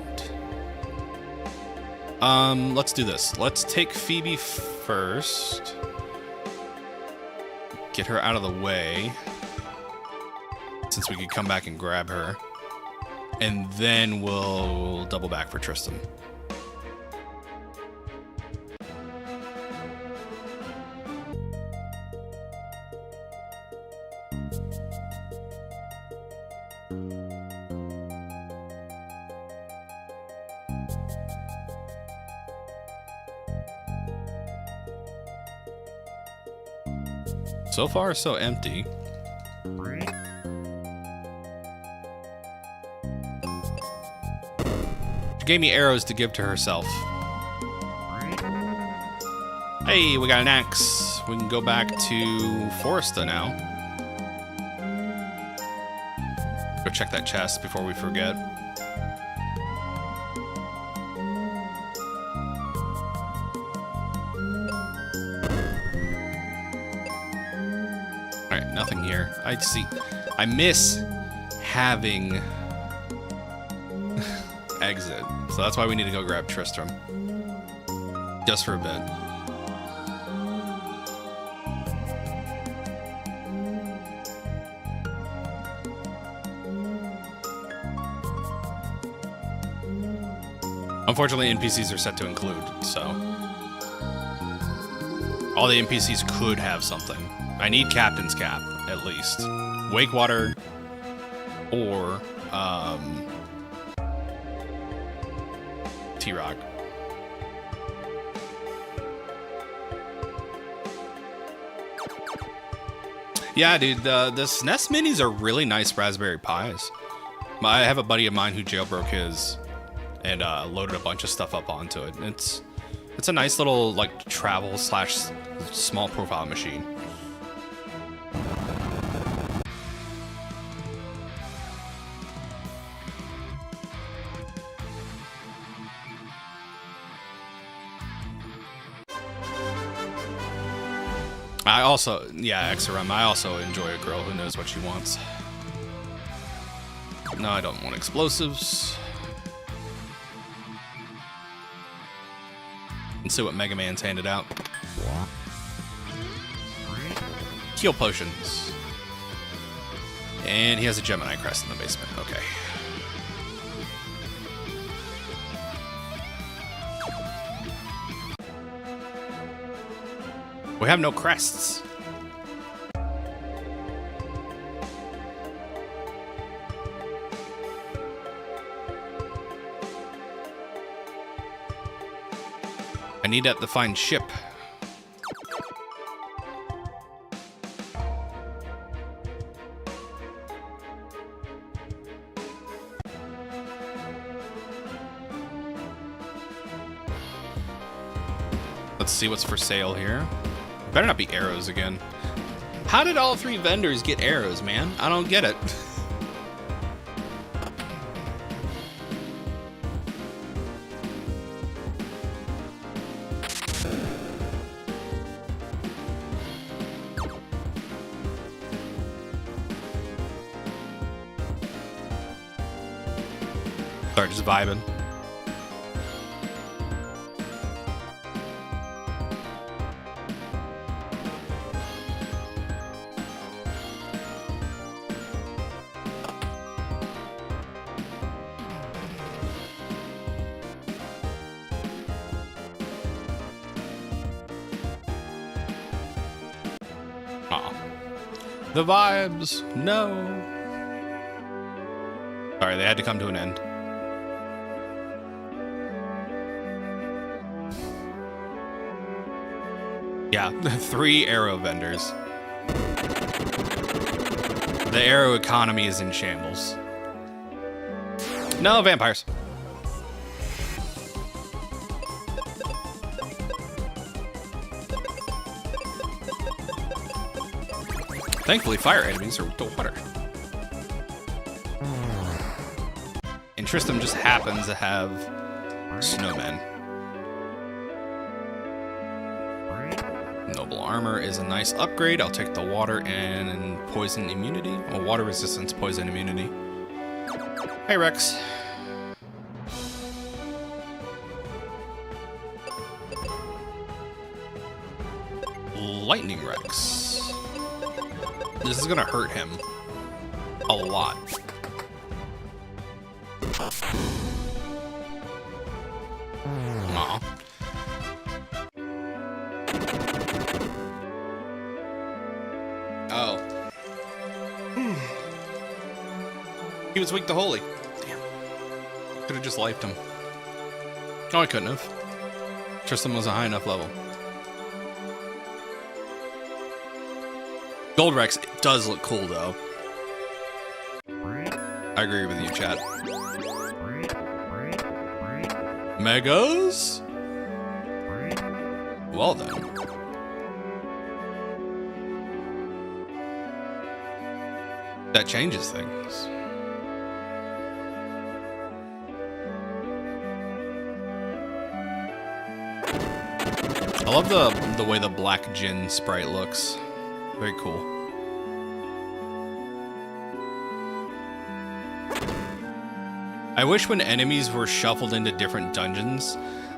Let's do this. Let's take Phoebe first. Get her out of the way, since we could come back and grab her. And then we'll double back for Tristan. So far, so empty. She gave me arrows to give to herself. Hey, we got an axe. We can go back to Foresta now. Go check that chest before we forget. Alright, nothing here. I see. I miss having exit. So that's why we need to go grab Tristram. Just for a bit. Unfortunately, NPCs are set to include, so all the NPCs could have something. I need Captain's Cap, at least. Wakewater or T-Rock. Yeah, dude, the SNES Minis are really nice Raspberry Pis. I have a buddy of mine who jailbroke his and loaded a bunch of stuff up onto it. It's a nice little like travel / small profile machine. I also, yeah, XRM, I also enjoy a girl who knows what she wants. No, I don't want explosives. Let's see what Mega Man's handed out. Heal potions. And he has a Gemini crest in the basement. Okay. We have no crests. I need that to find ship. Let's see what's for sale here. Better not be arrows again. How did all 3 vendors get arrows, man? I don't get it. Sorry, just vibing. The vibes, no. Sorry, they had to come to an end. Yeah, 3 arrow vendors. The arrow economy is in shambles. No vampires. Thankfully, fire enemies are to water. And Tristram just happens to have snowmen. Noble armor is a nice upgrade. I'll take the water and poison immunity. Well, water resistance, poison immunity. Hey, Rex. Lightning Rex. This is gonna hurt him a lot. Aw. Oh. He was weak to holy. Damn. Could have just lifed him. Oh, I couldn't have. Tristan was a high enough level. Gold Rex, it does look cool, though. I agree with you, chat. Megas? Well, then. That changes things. I love the way the black gin sprite looks. Very cool. I wish when enemies were shuffled into different dungeons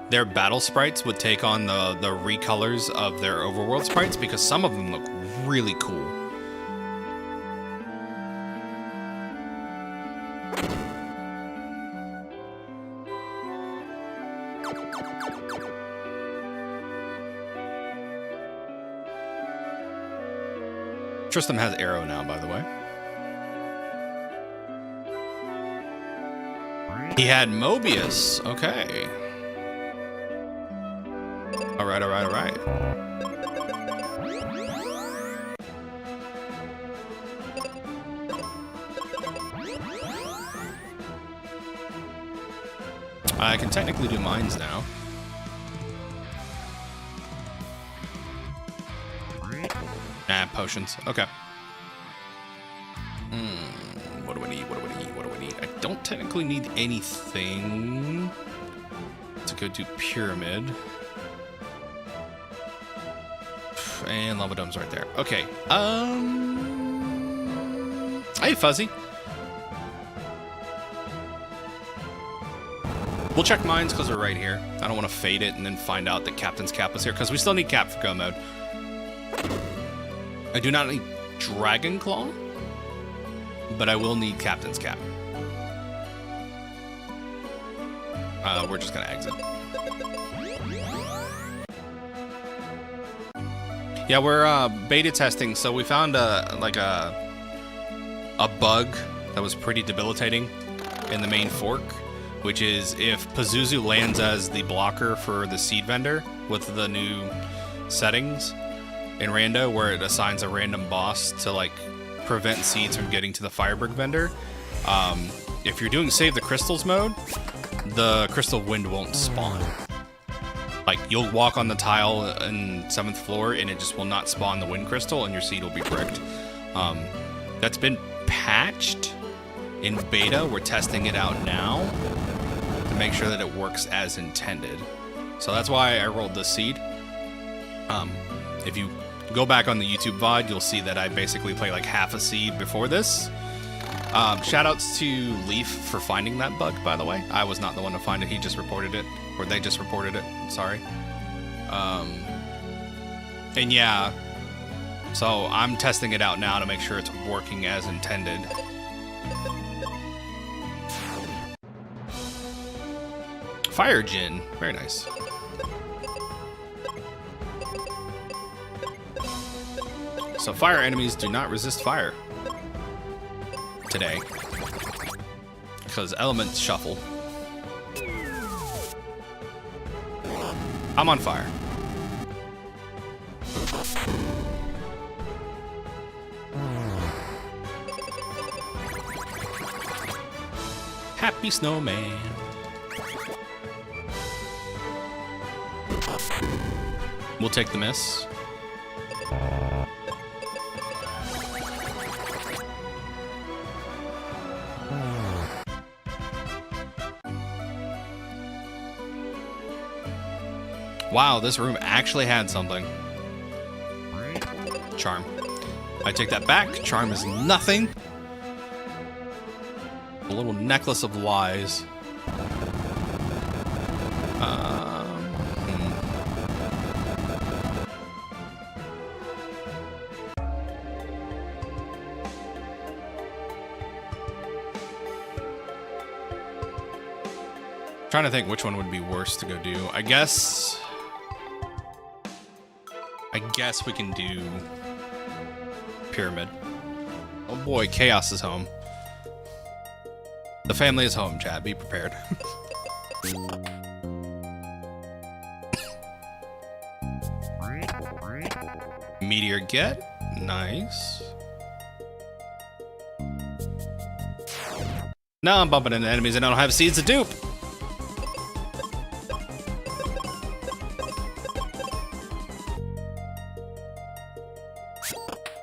their battle sprites would take on the recolors of their overworld sprites, because some of them look really cool. Tristram has arrow now, by the way. He had Mobius. Okay. All right, all right, all right. I can technically do mines now. Nah, potions. Okay. What do I need? What do I need? What do I need? I don't technically need anything to go do pyramid. And lava dome's right there. Okay. Hey, Fuzzy. We'll check mines because we're right here. I don't want to fade it and then find out that Captain's Cap was here, because we still need Cap for go mode. I do not need Dragon Claw, but I will need Captain's Cap. We're just gonna exit. Yeah, we're beta testing, so we found a bug that was pretty debilitating in the main fork, which is if Pazuzu lands as the blocker for the seed vendor with the new settings in Rando, where it assigns a random boss to like prevent seeds from getting to the Firebrick vendor. If you're doing Save the Crystals mode, the Crystal Wind won't spawn. Like, you'll walk on the tile in 7th floor and it just will not spawn the Wind Crystal and your seed will be bricked. That's been patched in beta. We're testing it out now to make sure that it works as intended. So that's why I rolled this seed. If you go back on the YouTube VOD, you'll see that I basically play like half a seed before this. Shoutouts to Leaf for finding that bug, by the way. I was not the one to find it. He just reported it. Or they just reported it. Sorry. And yeah, so I'm testing it out now to make sure it's working as intended. Fire Djinn. Very nice. So fire enemies do not resist fire today, because elements shuffle. I'm on fire. Happy snowman. We'll take the miss. Wow, this room actually had something. Charm. I take that back. Charm is nothing. A little necklace of lies. Trying to think which one would be worse to go do. I guess we can do pyramid. Oh boy, chaos is home. The family is home, chat. Be prepared. Meteor get. Nice. Now I'm bumping into enemies and I don't have seeds to dupe.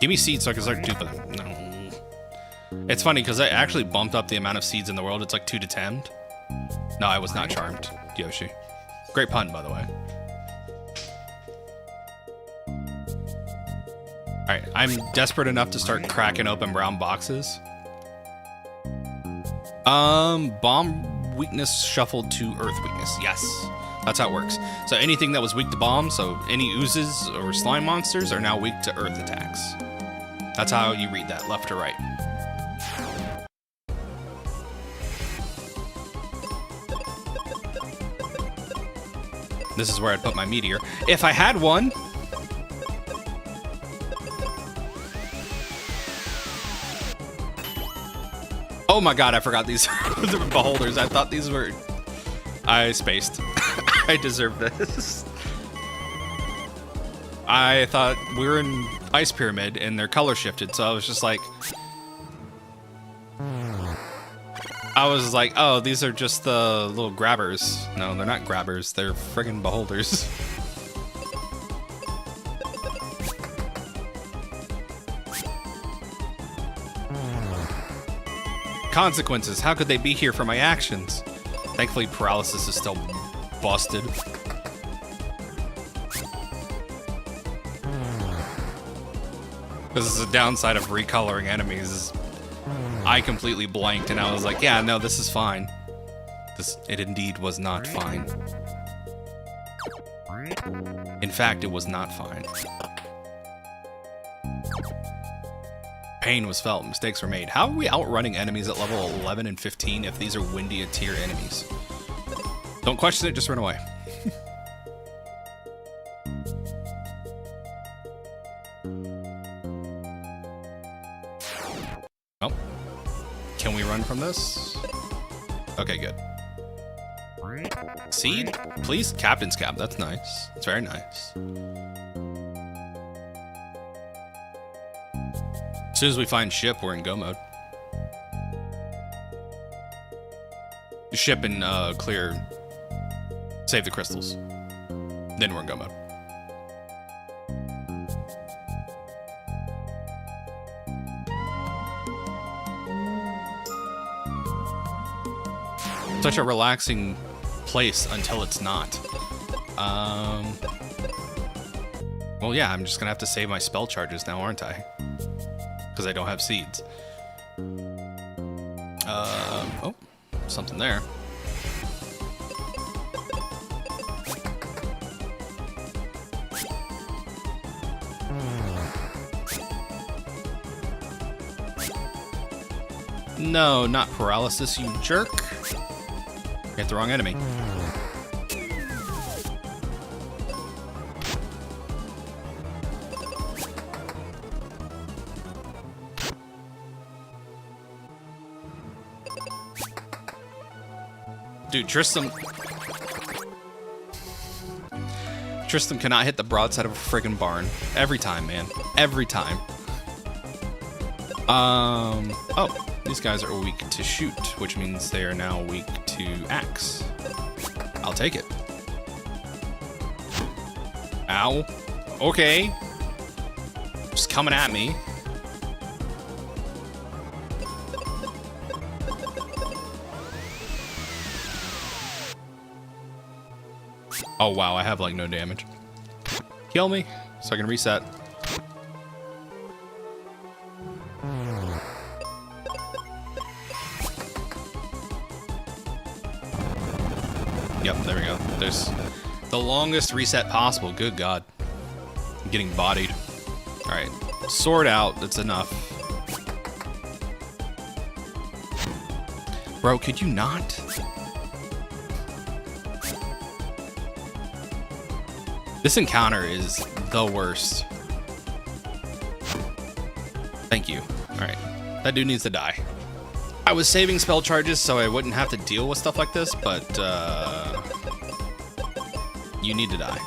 Give me seeds so I can start duping them. No. It's funny because I actually bumped up the amount of seeds in the world. It's like 2 to 10. No, I was not charmed, Yoshi. Great pun, by the way. Alright, I'm desperate enough to start cracking open brown boxes. Bomb weakness shuffled to earth weakness. Yes. That's how it works. So anything that was weak to bombs, so any oozes or slime monsters are now weak to earth attacks. That's how you read that, left to right. This is where I'd put my meteor. If I had one! Oh my god, I forgot these were beholders. I thought these were... I spaced. I deserve this. I thought we were in Ice Pyramid and their color shifted, so I was just like... oh, these are just the little grabbers. No, they're not grabbers. They're friggin' beholders. Consequences. How could they be here for my actions? Thankfully, paralysis is still busted. This is a downside of recoloring enemies. I completely blanked and I was like, yeah, no, this is fine. It indeed was not fine. In fact, it was not fine. Pain was felt, mistakes were made. How are we outrunning enemies at level 11 and 15 if these are Windia tier enemies? Don't question it, just run away. Oh. Can we run from this? Okay, good. Seed? Please? Captain's cap. That's nice. It's very nice. As soon as we find ship, we're in go mode. Ship and clear. Save the crystals. Then we're in go mode. Such a relaxing place until it's not. Well, yeah, I'm just gonna have to save my spell charges now, aren't I? Because I don't have seeds. Oh, something there. No, not paralysis, you jerk. You hit the wrong enemy. Dude, Tristram cannot hit the broadside of a friggin' barn. Every time, man. Every time. Oh, these guys are weak to shoot, which means they are now weak to axe. I'll take it. Ow. Okay. Just coming at me. Oh wow, I have like no damage. Kill me so I can reset. Yep, there we go. There's the longest reset possible. Good God. I'm getting bodied. Alright. Sword out. That's enough. Bro, could you not? This encounter is the worst. Thank you. Alright. That dude needs to die. I was saving spell charges so I wouldn't have to deal with stuff like this, but you need to die.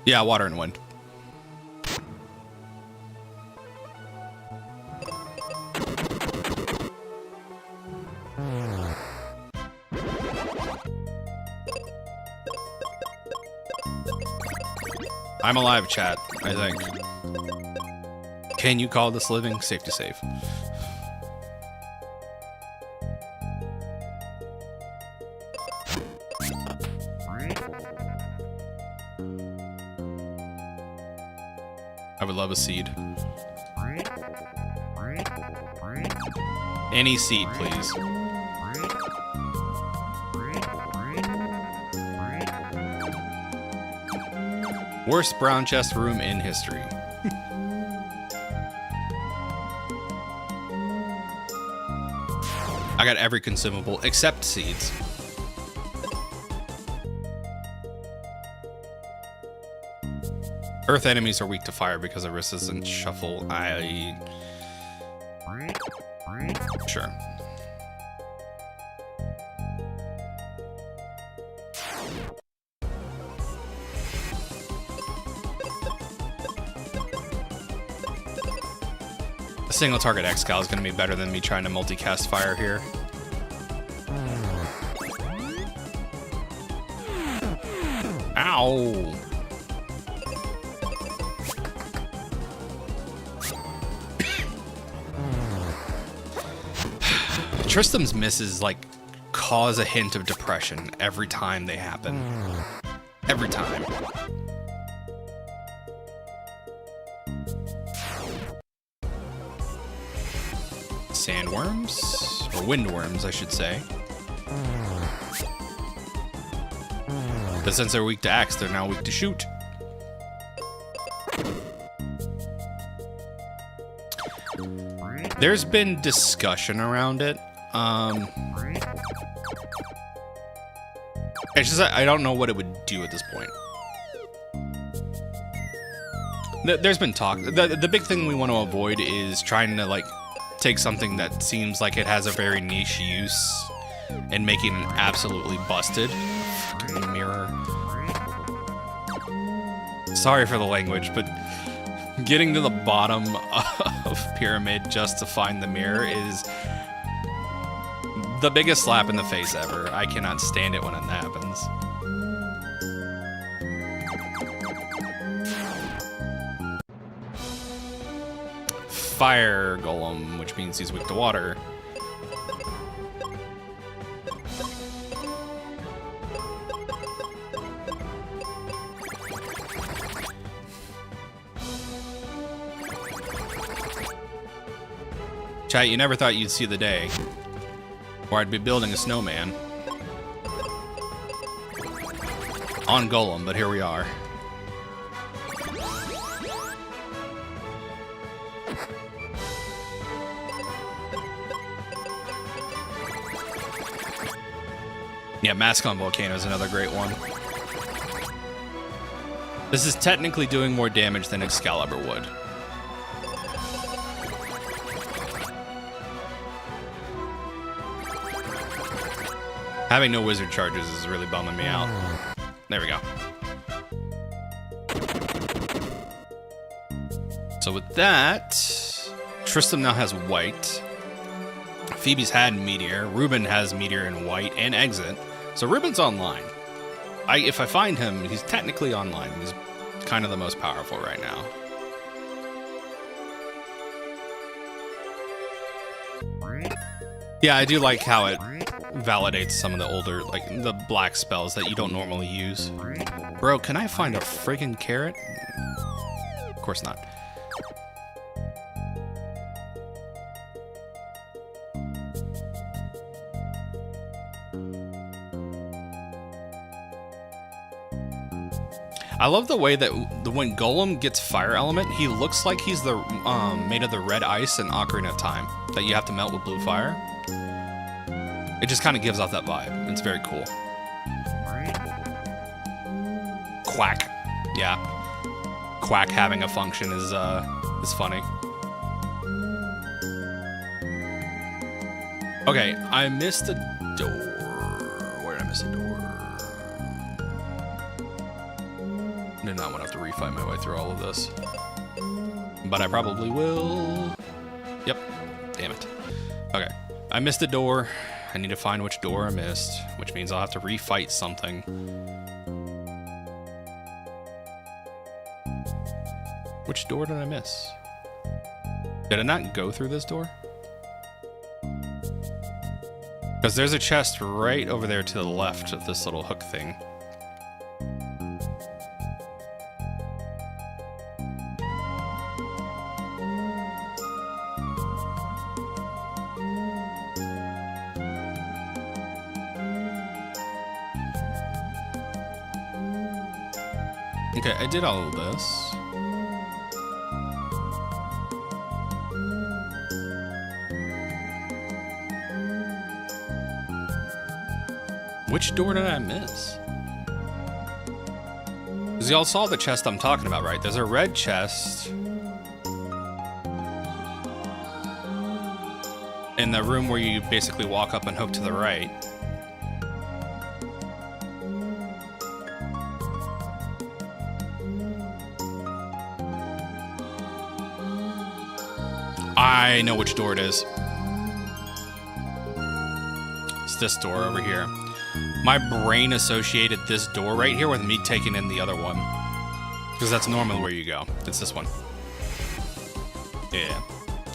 Yeah, water and wind. I'm alive, chat, I think. Can you call this living? Safe to save. I would love a seed. Any seed, please. Worst brown chest room in history. I got every consumable except seeds. Earth enemies are weak to fire because of resistant shuffle. Sure. A single target X-Cal is going to be better than me trying to multicast fire here. Ow! Tristram's misses, like, cause a hint of depression every time they happen. Every time. Sandworms? Or windworms, I should say. But since they're weak to axe, they're now weak to shoot. There's been discussion around it. It's just I don't know what it would do at this point. There's been talk. The big thing we want to avoid is trying to like take something that seems like it has a very niche use and making it absolutely busted. Fucking mirror. Sorry for the language, but getting to the bottom of Pyramid just to find the mirror is the biggest slap in the face ever. I cannot stand it when it happens. Fire Golem, which means he's weak to water. Chat, you never thought you'd see the day where I'd be building a snowman on Golem, but here we are. Yeah, Mascon Volcano is another great one. This is technically doing more damage than Excalibur would. Having no wizard charges is really bumming me out. There we go. So with that, Tristram now has white. Phoebe's had meteor. Ruben has meteor in white and exit. So Ruben's online. If I find him, he's technically online. He's kind of the most powerful right now. Yeah, I do like how it validates some of the older, like, the black spells that you don't normally use. Bro, can I find a friggin' carrot? Of course not. I love the way that when Golem gets fire element, he looks like he's the made of the red ice in Ocarina of Time that you have to melt with blue fire. It just kind of gives off that vibe. It's very cool. Quack. Yeah. Quack having a function is funny. Okay, I missed a door. Where did I miss a door? Did not want to have to refight my way through all of this. But I probably will. Yep. Damn it. Okay. I missed a door. I need to find which door I missed, which means I'll have to refight something. Which door did I miss? Did I not go through this door? Because there's a chest right over there to the left of this little hook thing. Okay, I did all of this. Which door did I miss? Because y'all saw the chest I'm talking about, right? There's a red chest in the room where you basically walk up and hook to the right. I know which door it is. It's this door over here. My brain associated this door right here with me taking in the other one. Because that's normally where you go. It's this one. Yeah.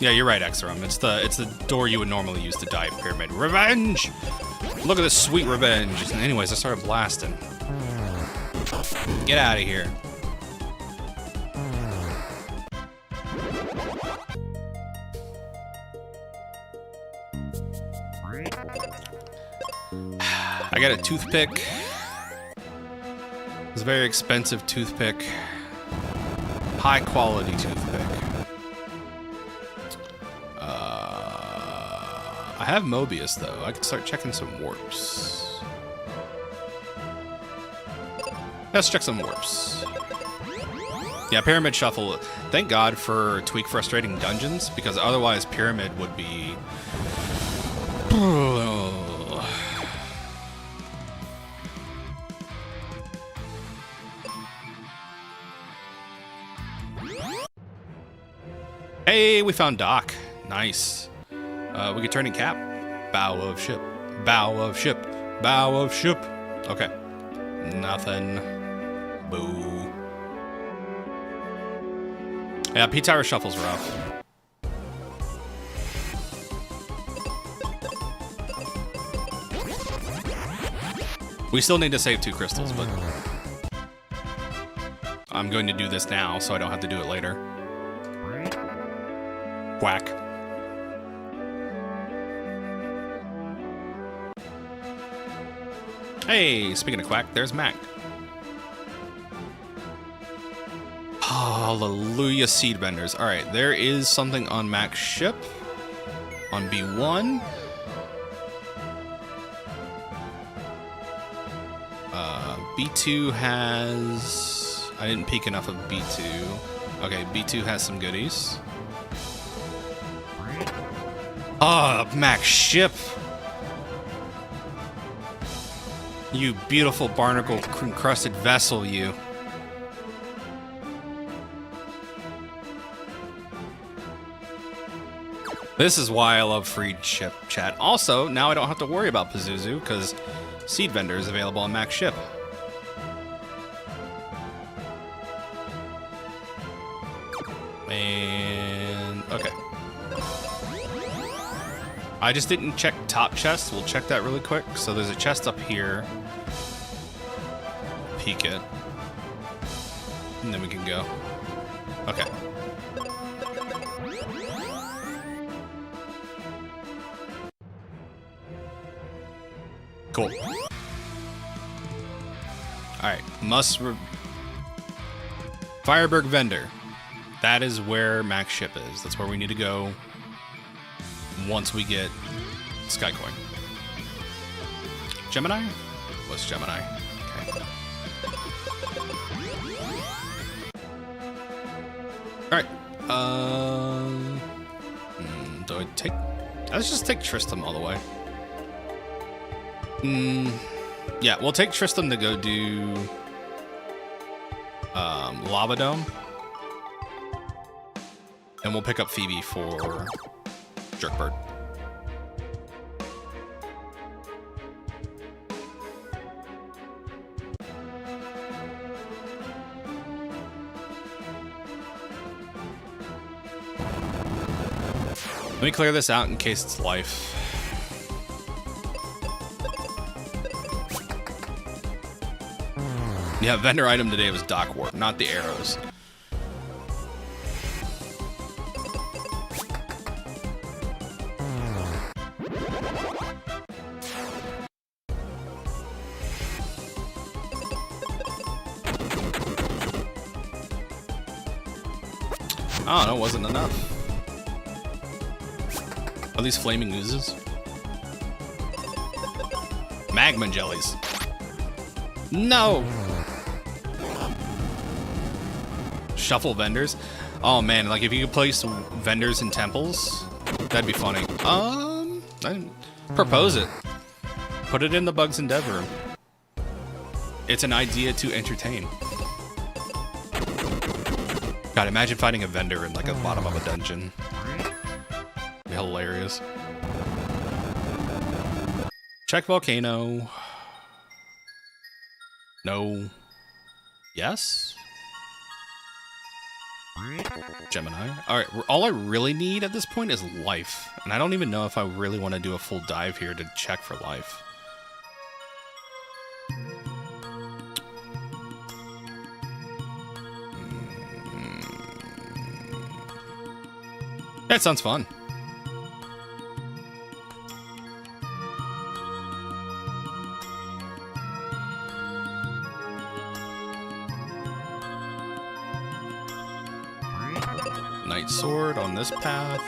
Yeah, you're right, Exarum. It's the door you would normally use to die at Pyramid. Revenge! Look at this sweet revenge. And anyways, I started blasting. Get out of here. I got a toothpick. It's a very expensive toothpick. High quality toothpick. I have Mobius though. I could start checking some warps. Let's check some warps. Yeah, Pyramid Shuffle. Thank God for Tweak Frustrating Dungeons, because otherwise Pyramid would be... Hey, we found Doc. Nice. We could turn in cap. Bow of ship. Bow of ship. Bow of ship. Okay. Nothing. Boo. Yeah, P-Tower Shuffle's rough. We still need to save 2 crystals, but... I'm going to do this now, so I don't have to do it later. Whack. Hey, speaking of quack, there's Mac. Hallelujah, seed benders. All right, there is something on Mac's ship. On B1. B2 has... I didn't peek enough of B2. Okay, B2 has some goodies. Ah, Mac's ship. You beautiful barnacle-encrusted vessel, you. This is why I love free ship chat. Also, now I don't have to worry about Pazuzu, because Seed Vendor is available on Mac's ship. And... okay. I just didn't check top chest. We'll check that really quick. So there's a chest up here. Peek it. And then we can go. Okay. Cool. Alright. Fireberg Vendor. That is where Mac's ship is. That's where we need to go. Once we get Skycoin. Gemini? What's Gemini? Okay. Alright. Do I take... Let's just take Tristram all the way. Yeah, we'll take Tristram to go do... Lava Dome. And we'll pick up Phoebe for... Jerkbird. Let me clear this out in case it's life. Yeah, vendor item today was Dock Warp, not the arrows. Oh, no, it wasn't enough. Are these flaming oozes? Magma jellies. No! Shuffle vendors. Oh man, like if you could place vendors in temples, that'd be funny. Propose it. Put it in the Bugs and Dev room. It's an idea to entertain. God, imagine finding a vendor in like the bottom of a dungeon. Be hilarious. Check volcano. No. Yes? Gemini. Alright, all I really need at this point is life. And I don't even know if I really want to do a full dive here to check for life. That sounds fun. Knight sword on this path.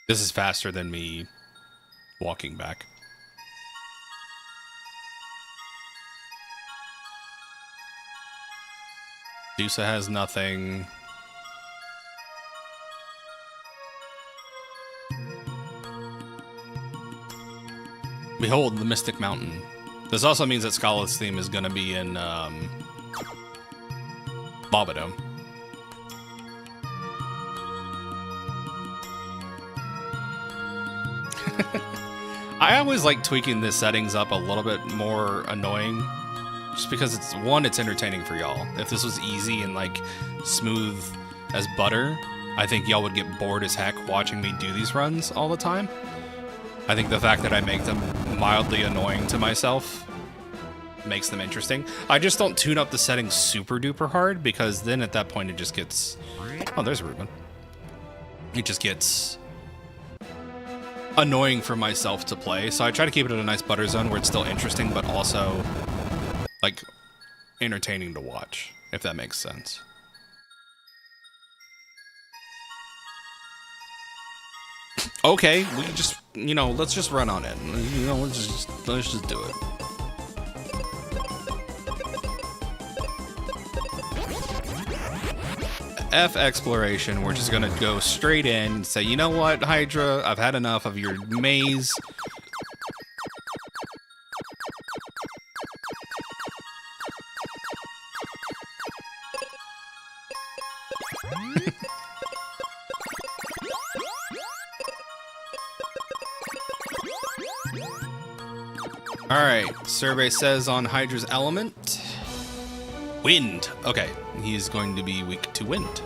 This is faster than me walking back. Dusa has nothing. Behold the Mystic Mountain. This also means that Scala's theme is going to be in Bobodome. I always like tweaking the settings up a little bit more annoying. Just because it's, one, it's entertaining for y'all. If this was easy and like smooth as butter, I think y'all would get bored as heck watching me do these runs all the time. I think the fact that I make them mildly annoying to myself makes them interesting. I just don't tune up the settings super duper hard, because then at that point it just gets... Oh, there's Ruben. It just gets annoying for myself to play. So I try to keep it in a nice butter zone where it's still interesting, but also like entertaining to watch, if that makes sense. Okay, we just, you know, let's just run on it. You know, let's just do it. F exploration, we're just gonna go straight in and say, you know what, Hydra, I've had enough of your maze. Alright, survey says on Hydra's element, wind. Okay, he's going to be weak to wind.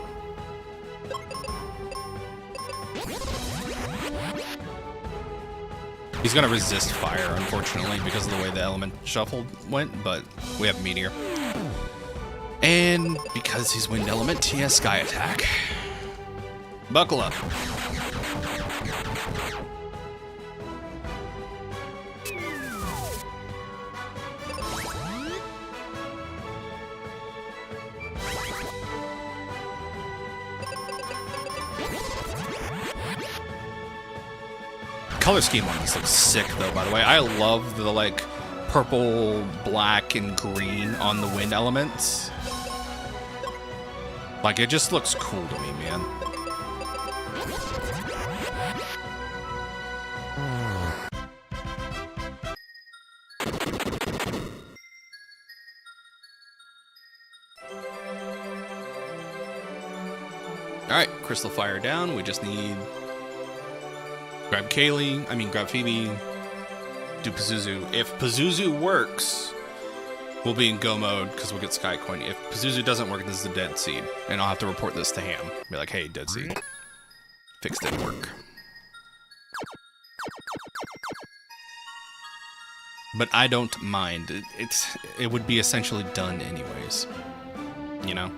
He's going to resist fire, unfortunately, because of the way the element shuffle went, but we have meteor. And because he's wind element, he has sky attack. Buckle up. Color scheme on this looks sick, though, by the way. I love the, like, purple, black, and green on the wind elements. Like, it just looks cool to me, man. Alright, Crystal Fire down. We just need... grab grab Phoebe, do Pazuzu. If Pazuzu works, we'll be in go mode because we'll get Sky Coin. If Pazuzu doesn't work, this is a dead seed. And I'll have to report this to Ham. Be like, hey, dead seed. Fix didn't work. But I don't mind. It would be essentially done anyways. You know?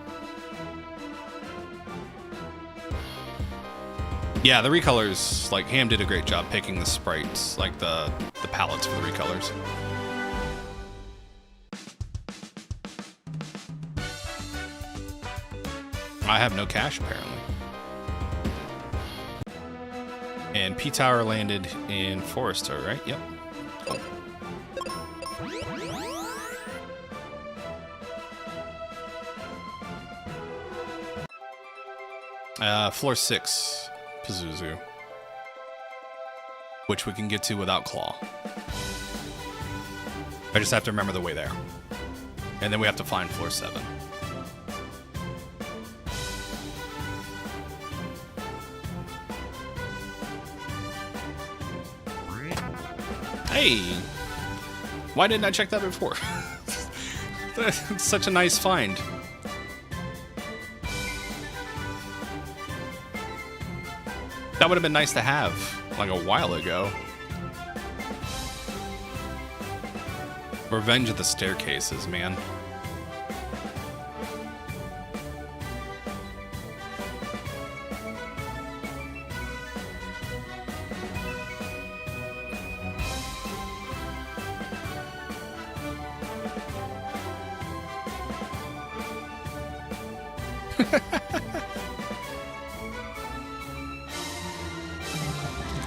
Yeah, the recolors, like, Ham did a great job picking the sprites, like the palettes for the recolors. I have no cash, apparently. And P-Tower landed in Forester, right? Yep. Cool. Floor 6, Pazuzu. Which we can get to without Claw. I just have to remember the way there. And then we have to find floor 7. Hey! Why didn't I check that before? That's such a nice find. That would have been nice to have, like, a while ago. Revenge of the Staircases, man.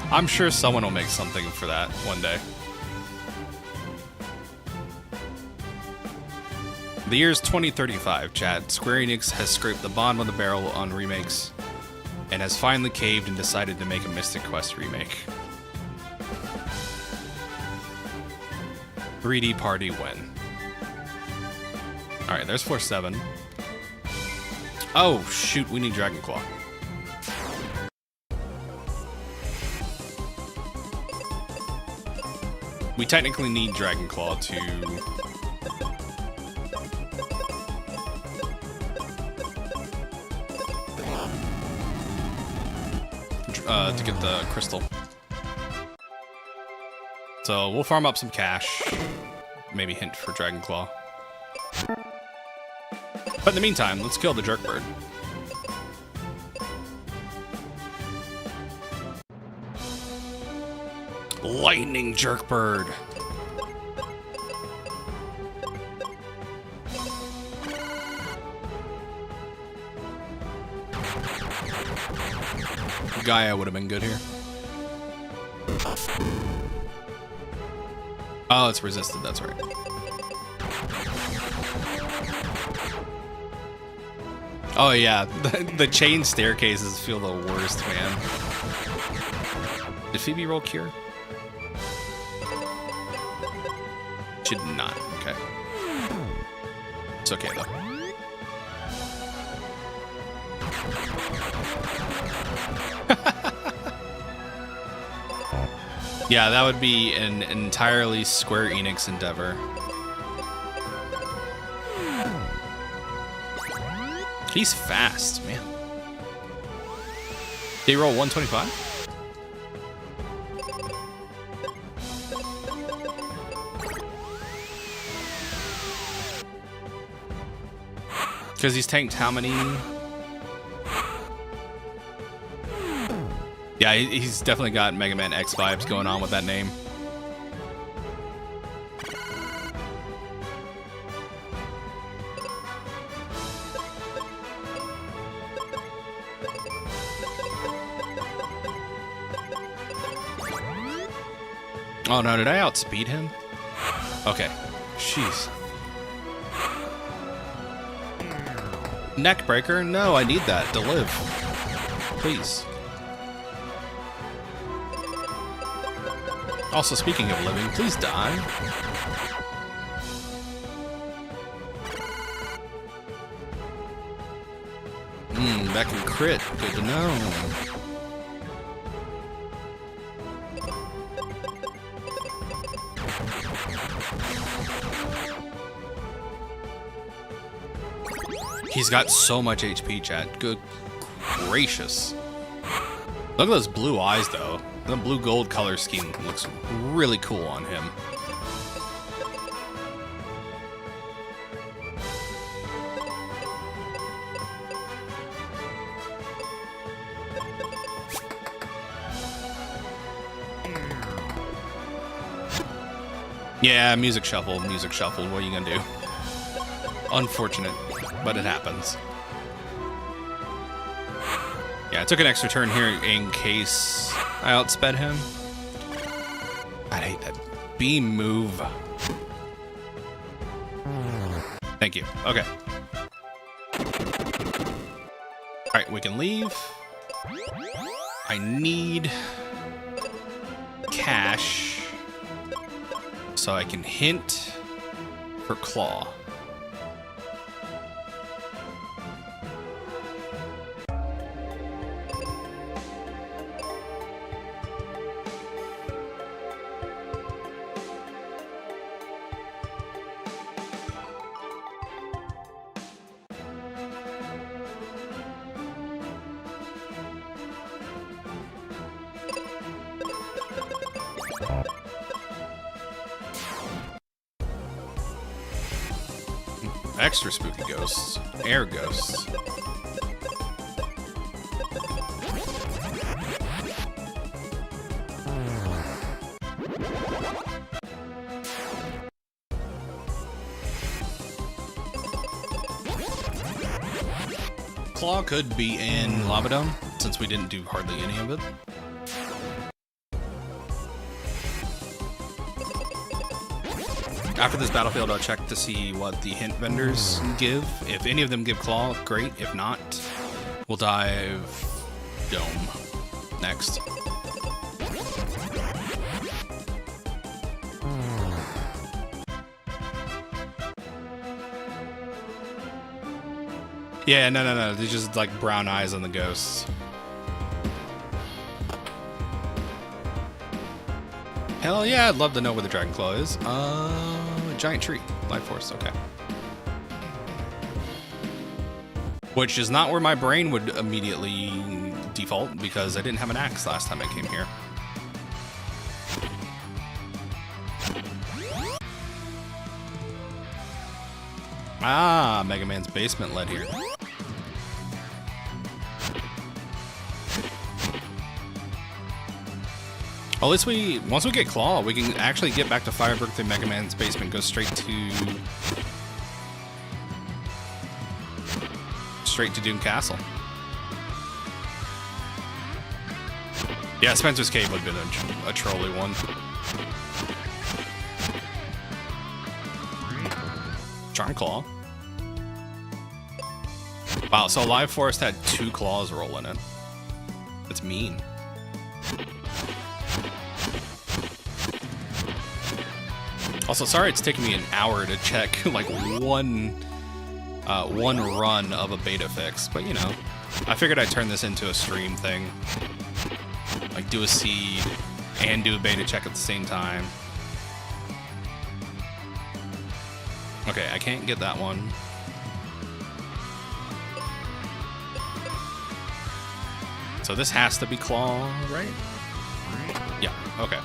I'm sure someone will make something for that one day. The year's 2035, chat. Square Enix has scraped the bottom of the barrel on remakes and has finally caved and decided to make a Mystic Quest remake. 3D Party win. Alright, there's floor 7. Oh, shoot, we need Dragon Claw. We technically need Dragon Claw to get the crystal. So we'll farm up some cash. Maybe hint for Dragon Claw. But in the meantime, let's kill the Jerkbird. Lightning Jerkbird. Gaia would have been good here. Oh, it's resisted, that's right. Oh yeah, the chain staircases feel the worst, man. Did Phoebe roll cure? She did not, okay. It's okay though. Yeah, that would be an entirely Square Enix endeavor. He's fast, man. Did he roll 125? Because he's tanked how many? Yeah, he's definitely got Mega Man X vibes going on with that name. Oh no, did I outspeed him? Okay. Jeez. Neckbreaker? No, I need that to live. Please. Also, speaking of living, please die. That can crit. Good to know. He's got so much HP, chat. Good gracious. Look at those blue eyes, though. The blue gold color scheme looks really cool on him. Yeah, music shuffle, music shuffle. What are you gonna do? Unfortunate, but it happens. Yeah, I took an extra turn here in case I outsped him. I hate that beam move. Thank you. Okay. Alright, we can leave. I need cash so I can hint for claw. Extra spooky ghosts. Air ghosts. Claw could be in Lava Dome, since we didn't do hardly any of it. After this battlefield, I'll check to see what the hint vendors give. If any of them give Claw, great. If not, we'll dive Dome next. Yeah, no. They're just like brown eyes on the ghosts. Hell yeah, I'd love to know where the Dragon Claw is. Giant tree. Life Force, okay. Which is not where my brain would immediately default, because I didn't have an axe last time I came here. Ah, Mega Man's basement led here. Well, at least once we get Claw, we can actually get back to Firebird through Mega Man's basement, go straight to Doom Castle. Yeah, Spencer's Cave would have been a trolly one. Charm Claw. Wow, so Live Forest had 2 claws rolling in. That's mean. Also, sorry it's taking me an hour to check like one run of a beta fix, but you know, I figured I'd turn this into a stream thing. Like do a seed and do a beta check at the same time. Okay, I can't get that one. So this has to be Claw, right? Yeah, okay.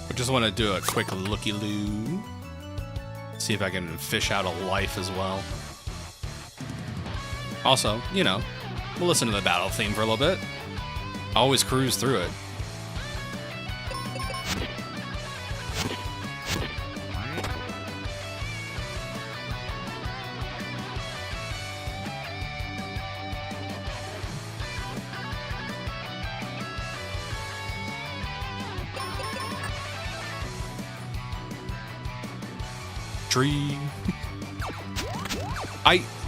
I just want to do a quick looky-loo. See if I can fish out a life as well. Also, you know, we'll listen to the battle theme for a little bit. I always cruise through it. Tree.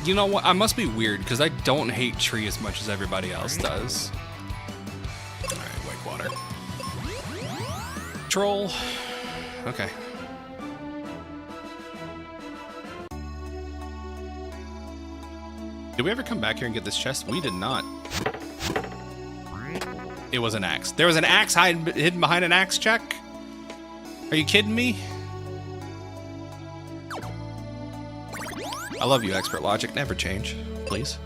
You know what? I must be weird because I don't hate tree as much as everybody else does. All right, wake water. Troll. Okay. Did we ever come back here and get this chest? We did not. It was an axe. There was an axe hidden behind an axe check? Are you kidding me? I love you, Expert Logic. Never change, please.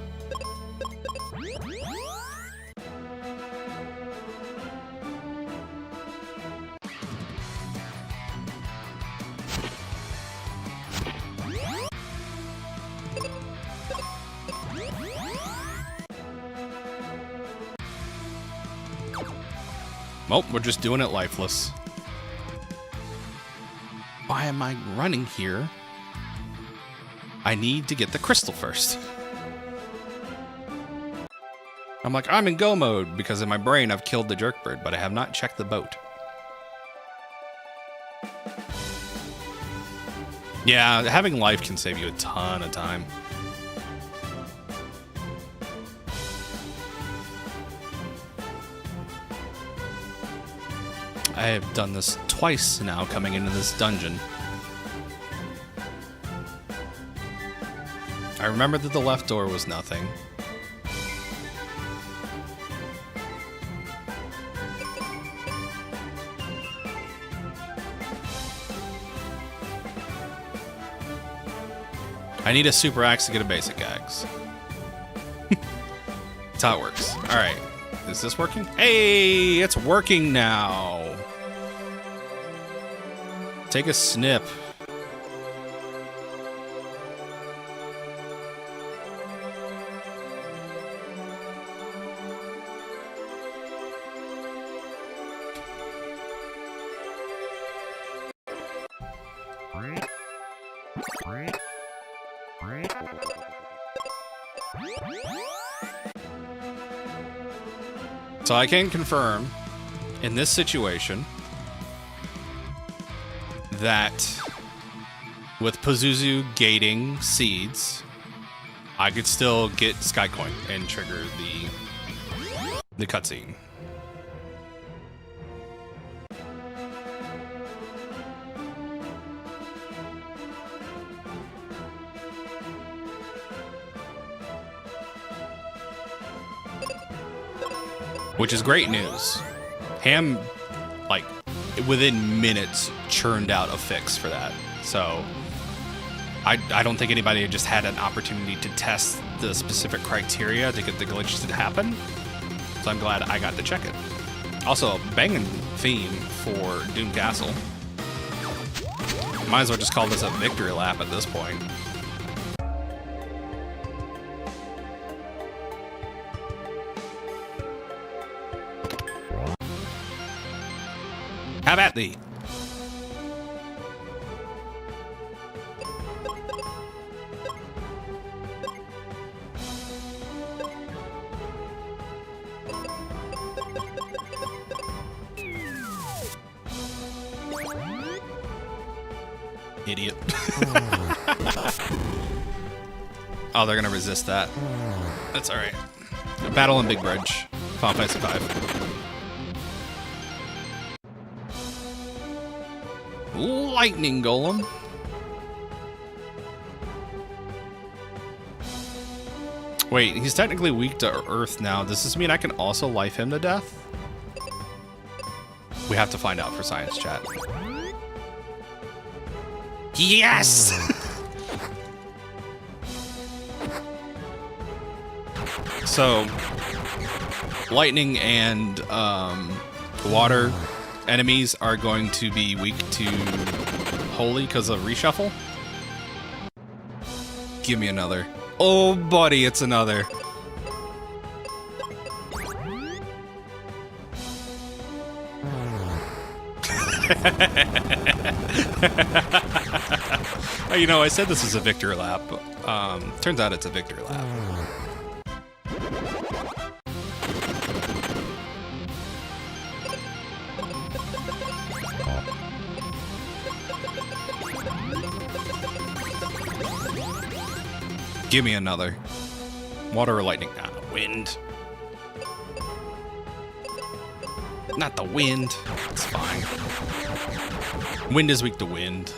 Well, we're just doing it lifeless. Why why am I running here? I need to get the crystal first. I'm like, I'm in go mode because in my brain I've killed the jerkbird, but I have not checked the boat. Yeah, having life can save you a ton of time. I have done this twice now coming into this dungeon. I remember that the left door was nothing. I need a super axe to get a basic axe. That's how it works. Alright. Is this working? Hey, it's working now. Take a snip. So I can confirm, in this situation, that with Pazuzu Gating seeds, I could still get Skycoin and trigger the cutscene. Which is great news. Ham, like, within minutes, churned out a fix for that. So, I don't think anybody had just had an opportunity to test the specific criteria to get the glitch to happen. So I'm glad I got to check it. Also, banging theme for Doom Castle. Might as well just call this a victory lap at this point. Have at thee. Idiot. Oh, they're gonna resist that. That's alright. Battle in Big Bridge. Final Fantasy V. Lightning Golem. Wait, he's technically weak to Earth now. Does this mean I can also life him to death? We have to find out for science chat. Yes! So, lightning and water enemies are going to be weak to holy because of reshuffle. Give me another. Oh, buddy, it's another. You know, I said this is a victory lap. Turns out it's a victory lap. Give me another. Water or lightning? Ah, wind. Not the wind. It's fine. Wind is weak to wind.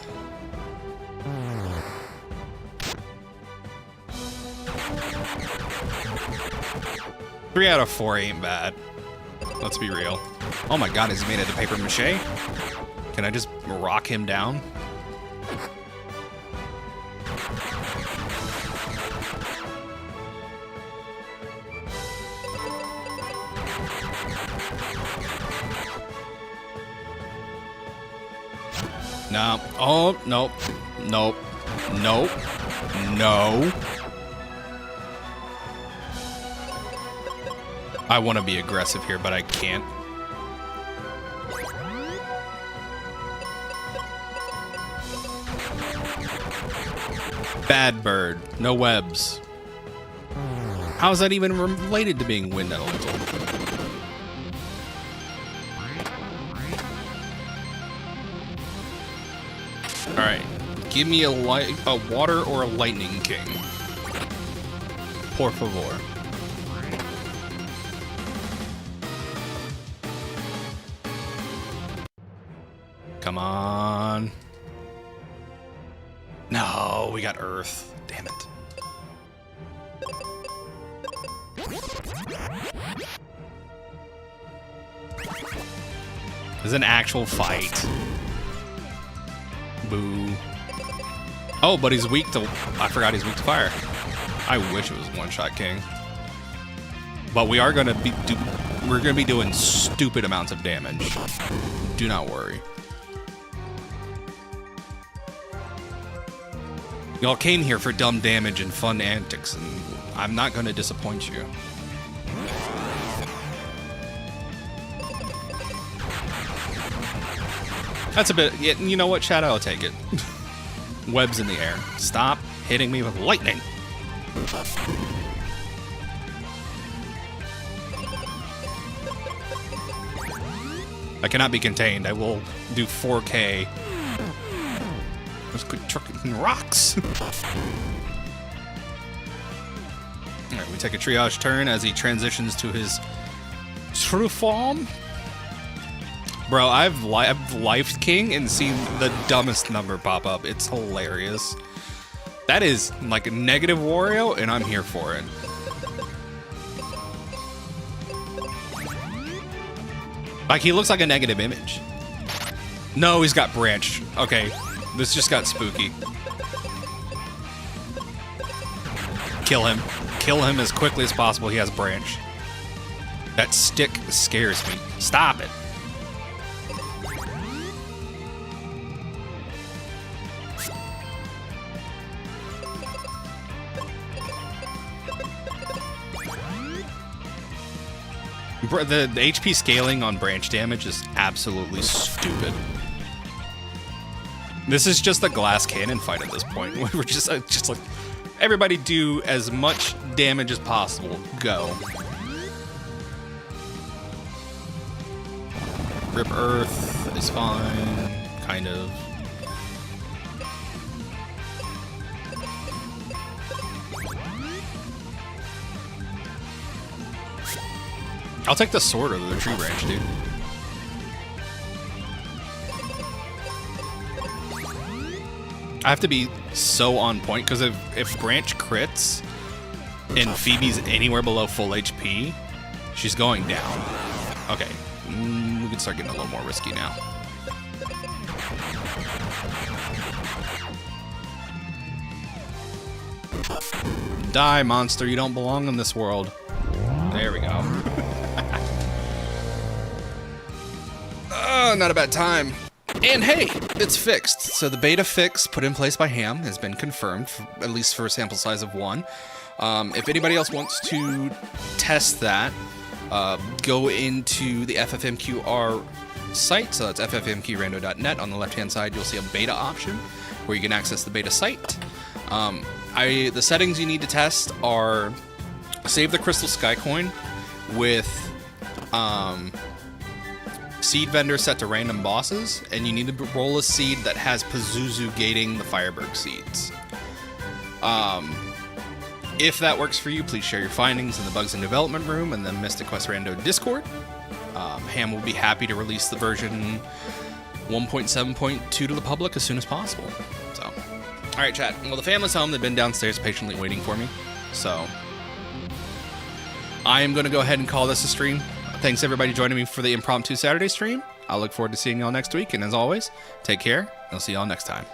Three out of 4 ain't bad. Let's be real. Oh my god, is he made out of paper mache? Can I just rock him down? No. Oh, nope. Nope. Nope. No. I want to be aggressive here, but I can't. Bad bird. No webs. How is that even related to being wind elemental? Alright. Give me a water or a lightning king. Por favor. Come on. No, we got earth. Damn it. This is an actual fight. Boo. Oh, but he's weak to... I forgot he's weak to fire. I wish it was one-shot king. But we are gonna be... we're gonna be doing stupid amounts of damage. Do not worry. Y'all came here for dumb damage and fun antics, and I'm not gonna disappoint you. That's a bit... yeah, you know what, Shadow? I'll take it. Webs in the air. Stop hitting me with lightning. I cannot be contained. I will do 4K. Let's quit trucking rocks. Alright, we take a triage turn as he transitions to his true form. Bro, I've lifed King and seen the dumbest number pop up. It's hilarious. That is like a negative Wario, and I'm here for it. Like, he looks like a negative image. No, he's got branch. Okay, this just got spooky. Kill him. Kill him as quickly as possible. He has branch. That stick scares me. Stop it. The HP scaling on branch damage is absolutely stupid. This is just a glass cannon fight at this point. We're just like, everybody do as much damage as possible. Go. Rip Earth is fine, kind of. I'll take the sword over the tree branch, dude. I have to be so on point, because if branch crits and Phoebe's anywhere below full HP, she's going down. Okay, we can start getting a little more risky now. Die, monster, you don't belong in this world. There we go. Not a bad time. And hey, it's fixed. So the beta fix put in place by Ham has been confirmed, at least for a sample size of 1. If anybody else wants to test that, go into the FFMQR site. So that's ffmqrando.net. On the left-hand side, you'll see a beta option where you can access the beta site. The settings you need to test are save the Crystal Sky Coin with seed vendor set to random bosses, and you need to roll a seed that has Pazuzu Gating the Firebird seeds. If that works for you, please share your findings in the Bugs in Development Room and the Mystic Quest Rando Discord. Ham will be happy to release the version 1.7.2 to the public as soon as possible. So, all right, chat. Well, the family's home. They've been downstairs patiently waiting for me. So, I am going to go ahead and call this a stream. Thanks, everybody, joining me for the Impromptu Saturday stream. I look forward to seeing y'all next week. And as always, take care. I'll see y'all next time.